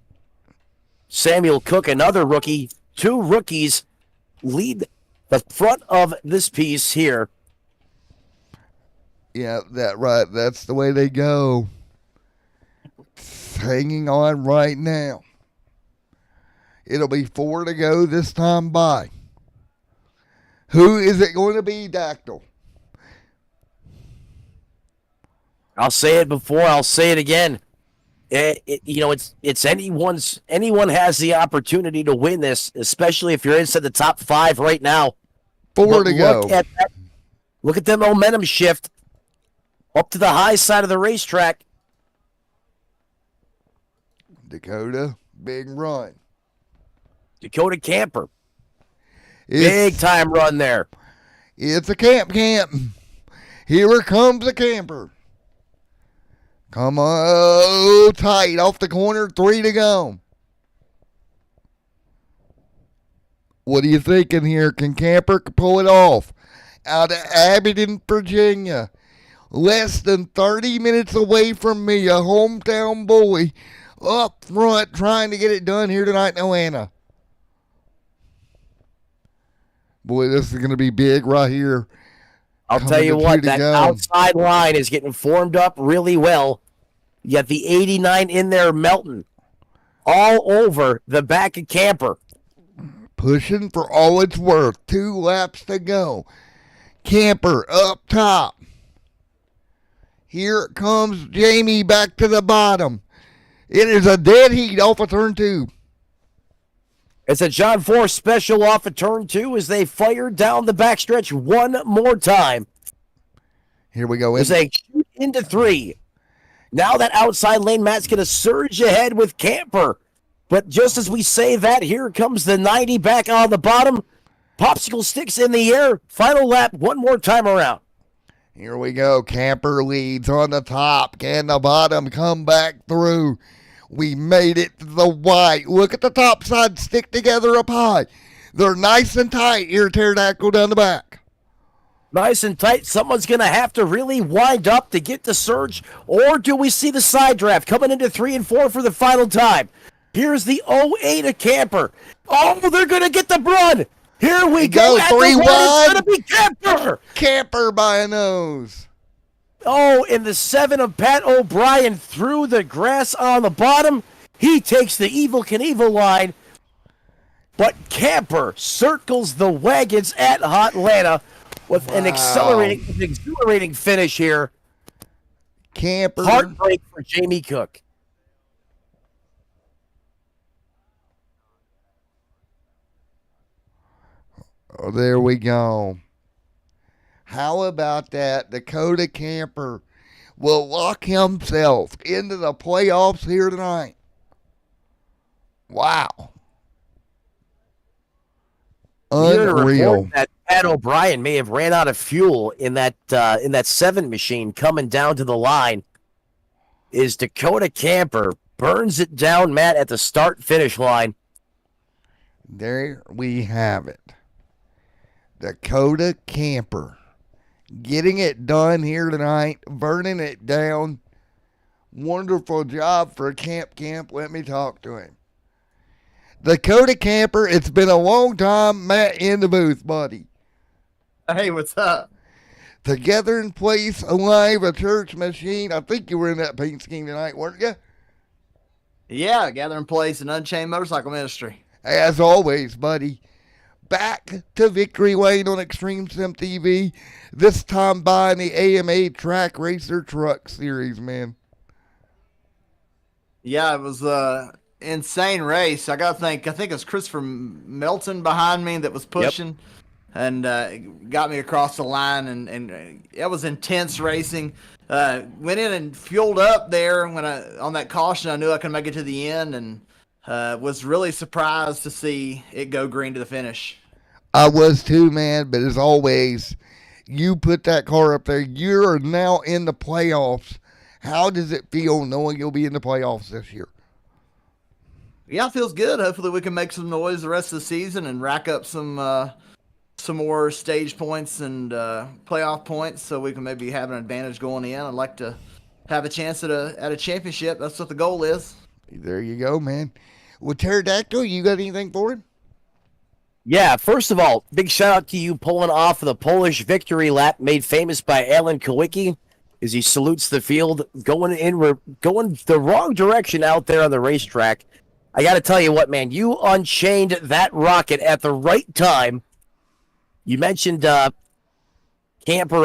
Samuel Cook, another rookie. 2 rookies lead the front of this piece here. Yeah, that's the way they go. It's hanging on right now. It'll be 4 to go this time by. Who is it going to be, Dactyl? I'll say it before, I'll say it again. It's anyone has the opportunity to win this, especially if you're inside the top 5 right now. 4 to go. Look at the momentum shift up to the high side of the racetrack. Dakota, big run. Dakota Camper. Big time run there. It's a camp. Here comes the camper. Come on, oh, tight off the corner, 3 to go. What are you thinking here? Can Camper pull it off? Out of Abingdon, Virginia. Less than 30 minutes away from me, a hometown boy up front trying to get it done here tonight in Atlanta. Boy, this is going to be big right here. I'll tell you what, that outside line is getting formed up really well. You got the 89 in there melting all over the back of Camper. Pushing for all it's worth. 2 laps to go. Camper up top. Here comes Jamie back to the bottom. It is a dead heat off of turn 2. It's a John Force special off of turn 2 as they fire down the backstretch one more time. Here we go. As they shoot into 3. Now that outside lane, Matt's going to surge ahead with Camper. But just as we say that, here comes the 90 back on the bottom. Popsicle sticks in the air. Final lap one more time around. Here we go. Camper leads on the top. Can the bottom come back through? We made it to the white. Look at the top side stick together up high. They're nice and tight here, Pterodactyl down the back. Nice and tight. Someone's going to have to really wind up to get the surge. Or do we see the side draft coming into 3 and 4 for the final time? Here's the 08 of Camper. Oh, they're going to get the run. Here we go. 3 wide. It's going to be Camper. Camper by a nose. Oh, in the 7 of Pat O'Brien through the grass on the bottom. He takes the Evel Knievel line. But Camper circles the wagons at Hotlanta with an exhilarating finish here. Camper. Heartbreak for Jamie Cook. Oh, there we go. How about that? Dakota Camper will lock himself into the playoffs here tonight. Wow. Unreal. That Pat O'Brien may have ran out of fuel in that 7 machine coming down to the line. Is Dakota Camper burns it down, Matt, at the start-finish line. There we have it. Dakota Camper getting it done here tonight, burning it down. Wonderful job for Camp. Let me talk to him. Dakota Camper, it's been a long time. Matt in the booth, buddy. Hey, what's up? Together in place, alive, a church machine. I think you were in that paint scheme tonight, weren't you? Yeah, Gathering Place and Unchained Motorcycle Ministry. As always, buddy. Back to Victory Lane on Extreme Sim TV. This time by in the AMA Track Racer Truck Series, man. Yeah, it was insane race. I think it was Christopher Melton behind me that was pushing. and got me across the line, and it was intense racing. Went in and fueled up there when on that caution. I knew I could make it to the end, and was really surprised to see it go green to the finish. I was too, man. But as always, you put that car up there. You're now in the playoffs. How does it feel knowing you'll be in the playoffs this year? Yeah, it feels good. Hopefully, we can make some noise the rest of the season and rack up some more stage points and playoff points, so we can maybe have an advantage going in. I'd like to have a chance at a championship. That's what the goal is. There you go, man. Well, Pterodactyl, you got anything for him? Yeah, first of all, big shout out to you pulling off the Polish victory lap made famous by Alan Kowicki as he salutes the field. We're going the wrong direction out there on the racetrack. I got to tell you what, man, you unchained that rocket at the right time. You mentioned Camper,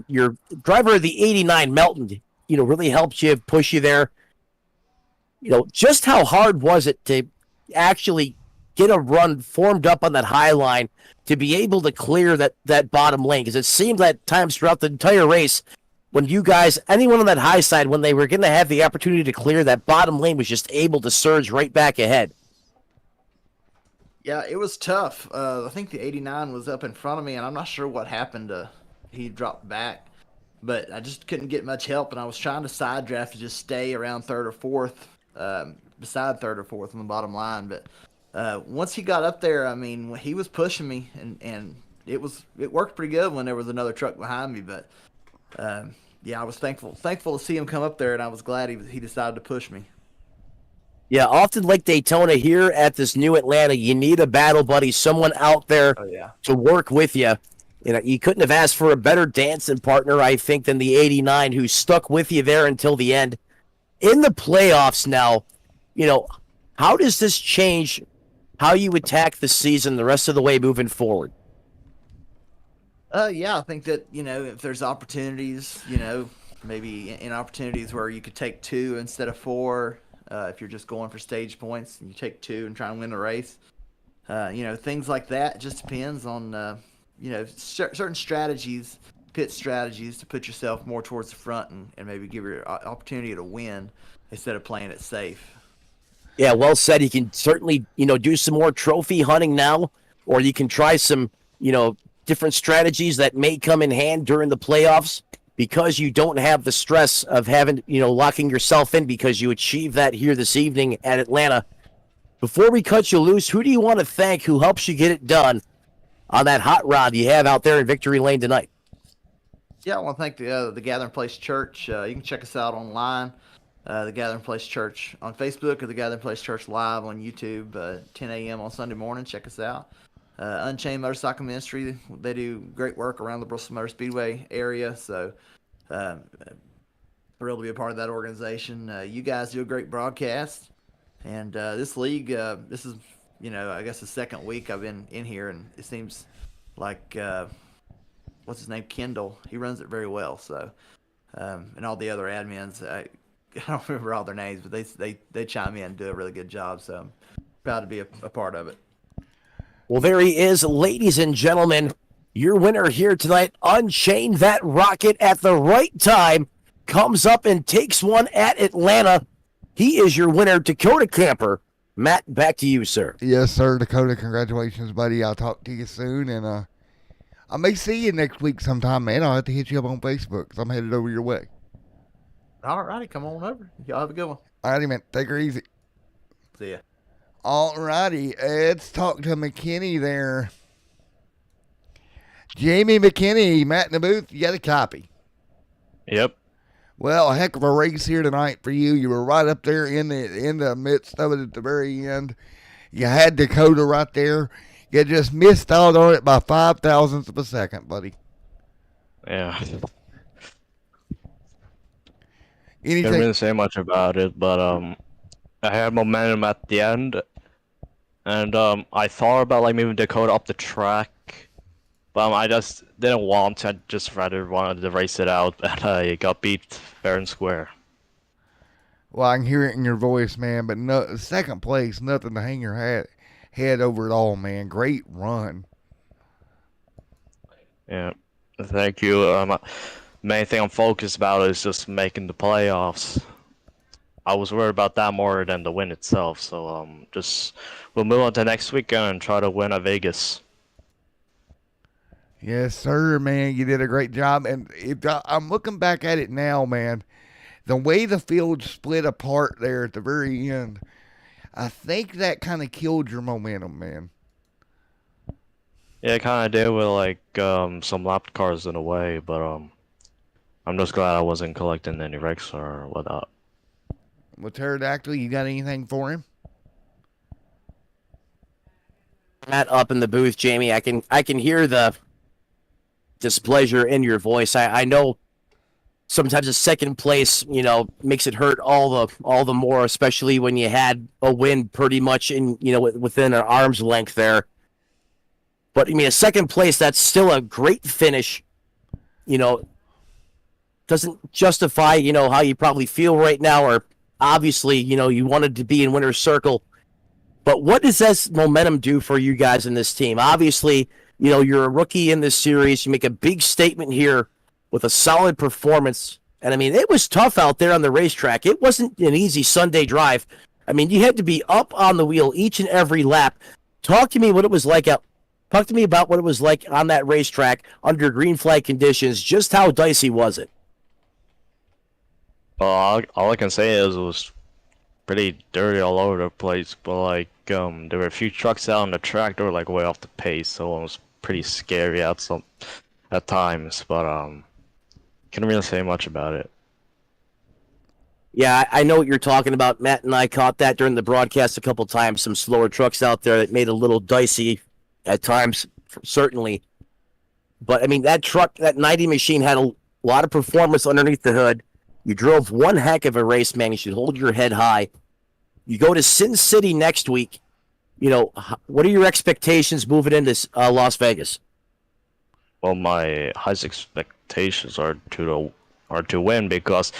your driver of the 89, Melton, really helped you, push you there. Just how hard was it to actually get a run formed up on that high line to be able to clear that bottom lane? Because it seemed at times throughout the entire race, when you guys, anyone on that high side, when they were going to have the opportunity to clear, that bottom lane was just able to surge right back ahead. Yeah, it was tough. I think the 89 was up in front of me, and I'm not sure what happened. He dropped back, but I just couldn't get much help, and I was trying to side draft to just stay around third or fourth, beside third or fourth on the bottom line. But once he got up there, I mean, he was pushing me, and it worked pretty good when there was another truck behind me. But yeah, I was thankful to see him come up there, and I was glad he decided to push me. Yeah, often like Daytona here at this new Atlanta, you need a battle buddy, someone out there to work with you. You couldn't have asked for a better dancing partner, I think, than the 89 who stuck with you there until the end. In the playoffs now, how does this change how you attack the season the rest of the way moving forward? Yeah, I think that, if there's opportunities, maybe in opportunities where you could take 2 instead of 4, if you're just going for stage points and you take 2 and try and win the race, things like that. It just depends on, certain strategies, pit strategies to put yourself more towards the front and maybe give your opportunity to win instead of playing it safe. Yeah, well said. You can certainly, do some more trophy hunting now, or you can try some, different strategies that may come in hand during the playoffs because you don't have the stress of having, locking yourself in because you achieved that here this evening at Atlanta. Before we cut you loose, who do you want to thank who helps you get it done on that hot rod you have out there in Victory Lane tonight? Yeah, I want to thank the Gathering Place Church. You can check us out online, the Gathering Place Church on Facebook or the Gathering Place Church live on YouTube, 10 a.m. on Sunday morning. Check us out. Unchained Motorcycle Ministry, they do great work around the Bristol Motor Speedway area, so thrilled to be a part of that organization. You guys do a great broadcast, and this league, this is, I guess the second week I've been in here, and it seems like, what's his name, Kendall, he runs it very well, so, and all the other admins, I don't remember all their names, but they chime in and do a really good job, so I'm proud to be a part of it. Well, there he is, ladies and gentlemen. Your winner here tonight, Unchained that rocket at the right time, comes up and takes one at Atlanta. He is your winner, Dakota Camper. Matt, back to you, sir. Yes, sir, Dakota. Congratulations, buddy. I'll talk to you soon, and I may see you next week sometime, man. I'll have to hit you up on Facebook because I'm headed over your way. All righty, come on over. Y'all have a good one. All righty, man. Take her easy. See ya. All righty, let's talk to McKinney there. Jamie McKinney, Matt in the booth, you got a copy. Yep. Well, a heck of a race here tonight for you. You were right up there in the midst of it at the very end. You had Dakota right there. You just missed out on it by 0.005 of a second, buddy. Yeah. Anything? Can't really say much about it, but I had momentum at the end, and I thought about like moving Dakota up the track, but I just didn't want to. I just rather wanted to race it out, and I got beat fair and square. Well, I can hear it in your voice, man. But no, second place, nothing to hang your head over it all, man. Great run. Yeah, thank you. Main thing I'm focused about is just making the playoffs. I was worried about that more than the win itself. So just we'll move on to next weekend and try to win at Vegas. Yes, sir, man. You did a great job. And I'm looking back at it now, man. The way the field split apart there at the very end, I think that kind of killed your momentum, man. Yeah, kind of did with like some lap cars in a way, but I'm just glad I wasn't collecting any wrecks or whatnot. Well, Pterodactyl, you got anything for him? Matt up in the booth, Jamie. I can hear the displeasure in your voice. I know sometimes a second place, makes it hurt all the more, especially when you had a win pretty much in within an arm's length there. But I mean, a second place, that's still a great finish. Doesn't justify how you probably feel right now, or obviously you wanted to be in winner's circle. But what does this momentum do for you guys in this team? Obviously, you're a rookie in this series. You make a big statement here with a solid performance. And I mean, it was tough out there on the racetrack. It wasn't an easy Sunday drive. I mean, you had to be up on the wheel each and every lap. Talk to me about what it was like on that racetrack under green flag conditions. Just how dicey was it? Well, all I can say is it was pretty dirty all over the place, but like there were a few trucks out on the track that were like way off the pace, so it was pretty scary at times, but can't really say much about it. Yeah, I know what you're talking about. Matt and I caught that during the broadcast a couple times. Some slower trucks out there that made it a little dicey at times, certainly. But I mean, that 90 machine had a lot of performance underneath the hood. You drove one heck of a race, man. You should hold your head high. You go to Sin City next week. What are your expectations moving into Las Vegas? Well, my highest expectations are to win because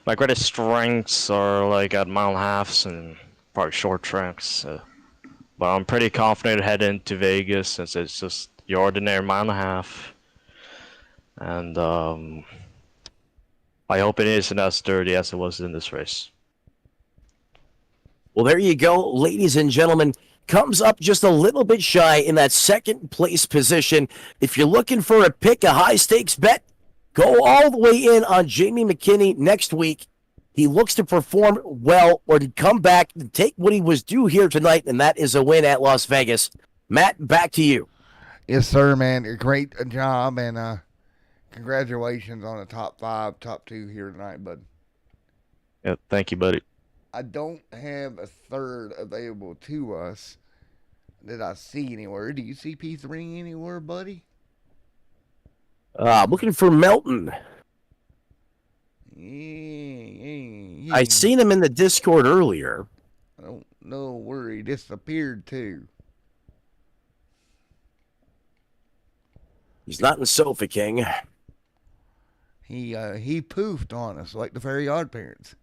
my greatest strengths are like at mile and halves and probably short tracks. But I'm pretty confident heading into Vegas since it's just your ordinary mile and a half. And I hope it isn't as dirty as it was in this race. Well, there you go, ladies and gentlemen. Comes up just a little bit shy in that second place position. If you're looking for a high stakes bet, go all the way in on Jamie McKinney next week. He looks to perform well or to come back and take what he was due here tonight, and that is a win at Las Vegas. Matt, back to you. Yes, sir, man. A great job, and congratulations on the top 5, top 2 here tonight, bud. Yeah, thank you, buddy. I don't have a third available to us that I see anywhere. Do you see P3 anywhere, buddy? I'm looking for Melton. Yeah. I seen him in the Discord earlier. I don't know where he disappeared to. He's not in Sofa King. He poofed on us like the Fairy Odd Parents.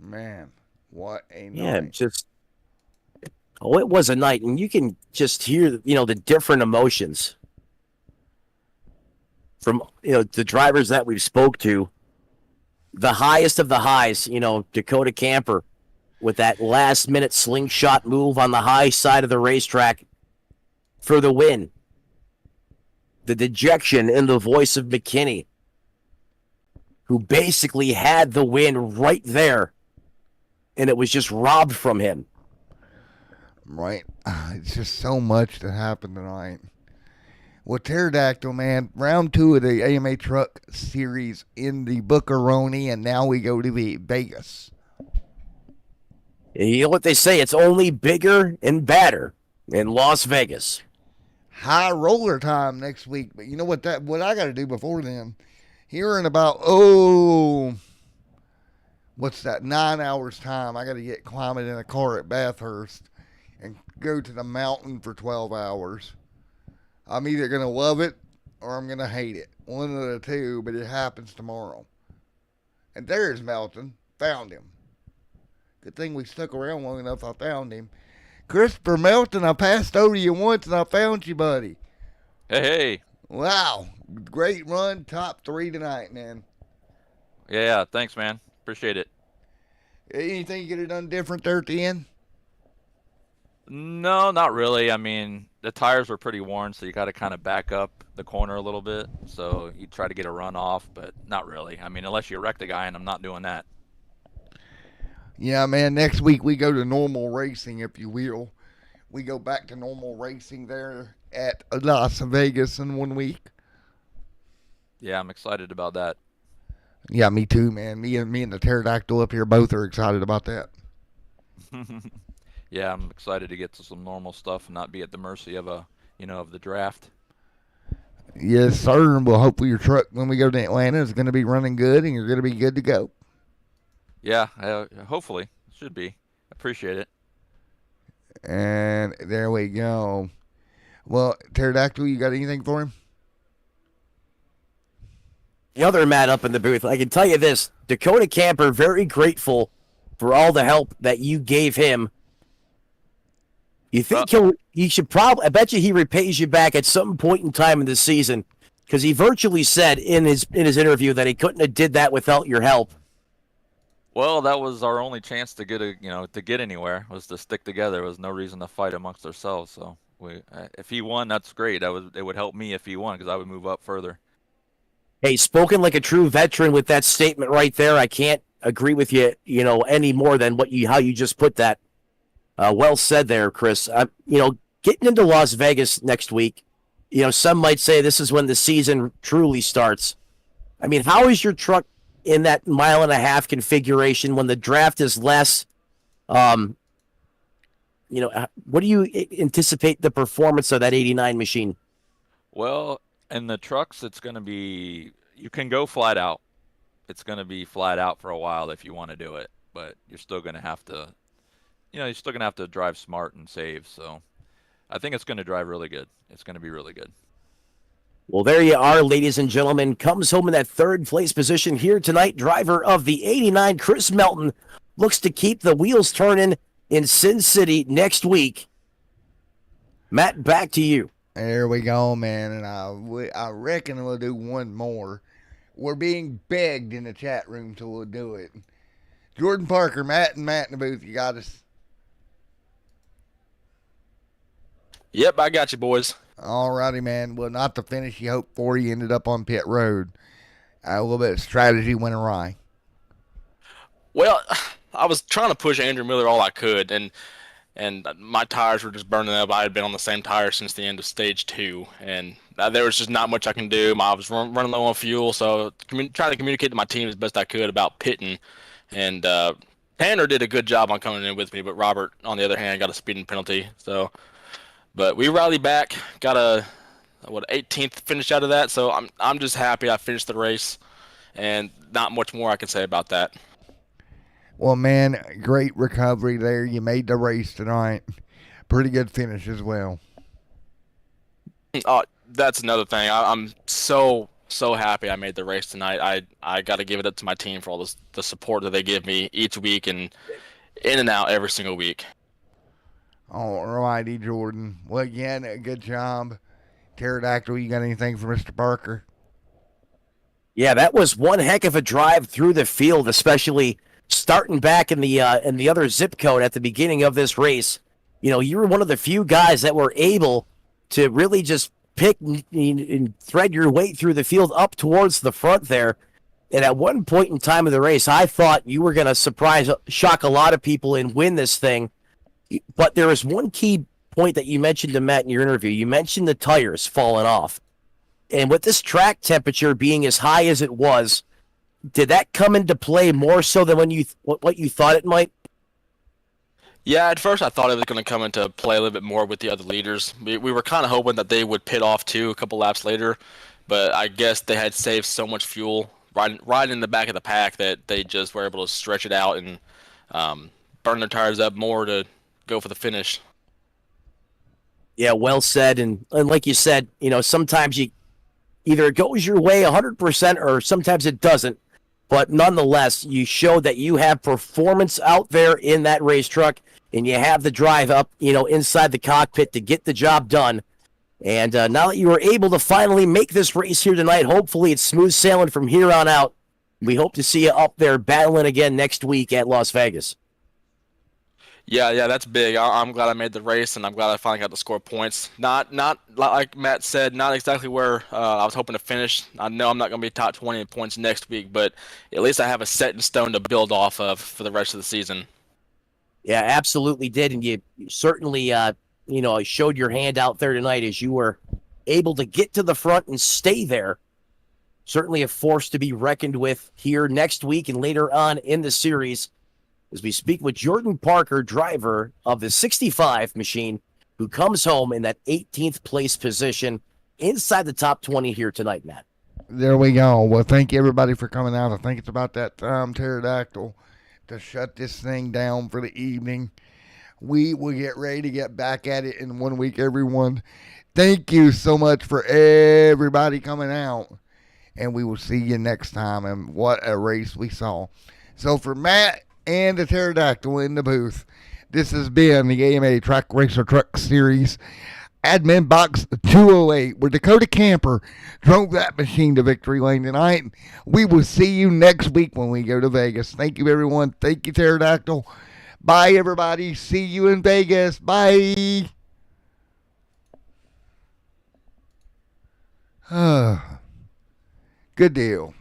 Man, what a night. Yeah, it was a night, and you can just hear, the different emotions from, the drivers that we've spoke to. The highest of the highs, Dakota Camper with that last-minute slingshot move on the high side of the racetrack for the win. The dejection in the voice of McKinney, who basically had the win right there, and it was just robbed from him. Right. It's just so much that happened tonight. Well, Pterodactyl, man, round 2 of the AMA Truck Series in the Buccaroni, and now we go to the Vegas. You know what they say? It's only bigger and badder in Las Vegas. High roller time next week, but you know what I got to do before then? Here in about, what's that, 9 hours time, I got to get climbing in a car at Bathurst and go to the mountain for 12 hours. I'm either going to love it or I'm going to hate it. One of the two, but it happens tomorrow. And there's Melton. Found him. Good thing we stuck around long enough. I found him. Christopher Melton, I passed over you once and I found you, buddy. Hey. Wow. Great run. Top 3 tonight, man. Yeah, thanks, man. Appreciate it. Anything you could have done different there at the end? No, not really. I mean, the tires were pretty worn, so you got to kind of back up the corner a little bit. So you try to get a run off, but not really. I mean, unless you wreck the guy, and I'm not doing that. Yeah, man. Next week we go to normal racing, if you will. We go back to normal racing there at Las Vegas in 1 week. Yeah, I'm excited about that. Yeah, me too, man. Me and the pterodactyl up here both are excited about that. Yeah, I'm excited to get to some normal stuff and not be at the mercy of of the draft. Yes, sir. And we'll hopefully your truck when we go to Atlanta is going to be running good and you're going to be good to go. Yeah, hopefully. Should be. Appreciate it. And there we go. Well, pterodactyl, you got anything for him? The other Matt up in the booth, I can tell you this, Dakota Camper, very grateful for all the help that you gave him. You think he should probably, I bet you he repays you back at some point in time in the season, because he virtually said in his interview that he couldn't have did that without your help. Well, that was our only chance to get to get anywhere, was to stick together. There was no reason to fight amongst ourselves. So if he won, that's great. It would help me if he won, because I would move up further. Hey, spoken like a true veteran with that statement right there. I can't agree with you, any more than how you just put that. Well said there, Chris. Getting into Las Vegas next week, some might say this is when the season truly starts. I mean, how is your truck in that 1.5-mile configuration when the draft is less? What do you anticipate the performance of that 89 machine? Well, in the trucks, it's going to be, you can go flat out. It's going to be flat out for a while if you want to do it, but you're still going to have to, drive smart and save. So I think it's going to drive really good. It's going to be really good. Well, there you are, ladies and gentlemen. Comes home in that third place position here tonight. Driver of the 89, Chris Melton, looks to keep the wheels turning in Sin City next week. Matt, back to you. There we go, man. And I reckon we'll do one more. We're being begged in the chat room, so we'll do it. Jordan Parker, Matt in the booth, you got us. Yep, I got you, boys. All righty, man. Well, not the finish you hoped for. You ended up on pit road. A little bit of strategy went awry. Well, I was trying to push Andrew Miller all I could, and my tires were just burning up. I had been on the same tire since the end of stage 2, and there was just not much I can do. I was running low on fuel, so trying to communicate to my team as best I could about pitting. And Tanner did a good job on coming in with me, but Robert, on the other hand, got a speeding penalty. But we rallied back, got a 18th finish out of that. So I'm just happy I finished the race, and not much more I can say about that. Well, man, great recovery there. You made the race tonight. Pretty good finish as well. That's another thing. I'm so happy I made the race tonight. I got to give it up to my team for all the support that they give me each week and in and out every single week. All righty, Jordan. Well, again, a good job. Pterodactyl, you got anything for Mr. Parker? Yeah, that was one heck of a drive through the field, especially starting back in the other zip code at the beginning of this race. You were one of the few guys that were able to really just pick and thread your way through the field up towards the front there. And at one point in time of the race, I thought you were going to shock a lot of people and win this thing. But there was one key point that you mentioned to Matt in your interview. You mentioned the tires falling off. And with this track temperature being as high as it was, did that come into play more so than what you thought it might? Yeah, at first I thought it was going to come into play a little bit more with the other leaders. We were kind of hoping that they would pit off too a couple laps later, but I guess they had saved so much fuel right in the back of the pack that they just were able to stretch it out and burn their tires up more to go for the finish. Yeah, well said. And like you said, sometimes either it goes your way 100% or sometimes it doesn't. But nonetheless, you showed that you have performance out there in that race truck, and you have the drive up, inside the cockpit to get the job done. And now that you were able to finally make this race here tonight, hopefully it's smooth sailing from here on out. We hope to see you up there battling again next week at Las Vegas. Yeah, that's big. I'm glad I made the race, and I'm glad I finally got to score points. Not like Matt said, not exactly where I was hoping to finish. I know I'm not going to be top 20 in points next week, but at least I have a set in stone to build off of for the rest of the season. Yeah, absolutely did, and you certainly, showed your hand out there tonight as you were able to get to the front and stay there. Certainly a force to be reckoned with here next week and later on in the series as we speak with Jordan Parker, driver of the 65 machine, who comes home in that 18th place position inside the top 20 here tonight, Matt. There we go. Well, thank you, everybody, for coming out. I think it's about that time, Pterodactyl, to shut this thing down for the evening. We will get ready to get back at it in 1 week, everyone. Thank you so much for everybody coming out. And we will see you next time. And what a race we saw. So for Matt and the Pterodactyl in the booth, this has been the AMA Track Racer Truck Series Admin Box 208, where Dakota Camper drove that machine to victory lane tonight. We will see you next week when we go to Vegas. Thank you, everyone. Thank you, Pterodactyl. Bye, everybody. See you in Vegas. Bye. Good deal.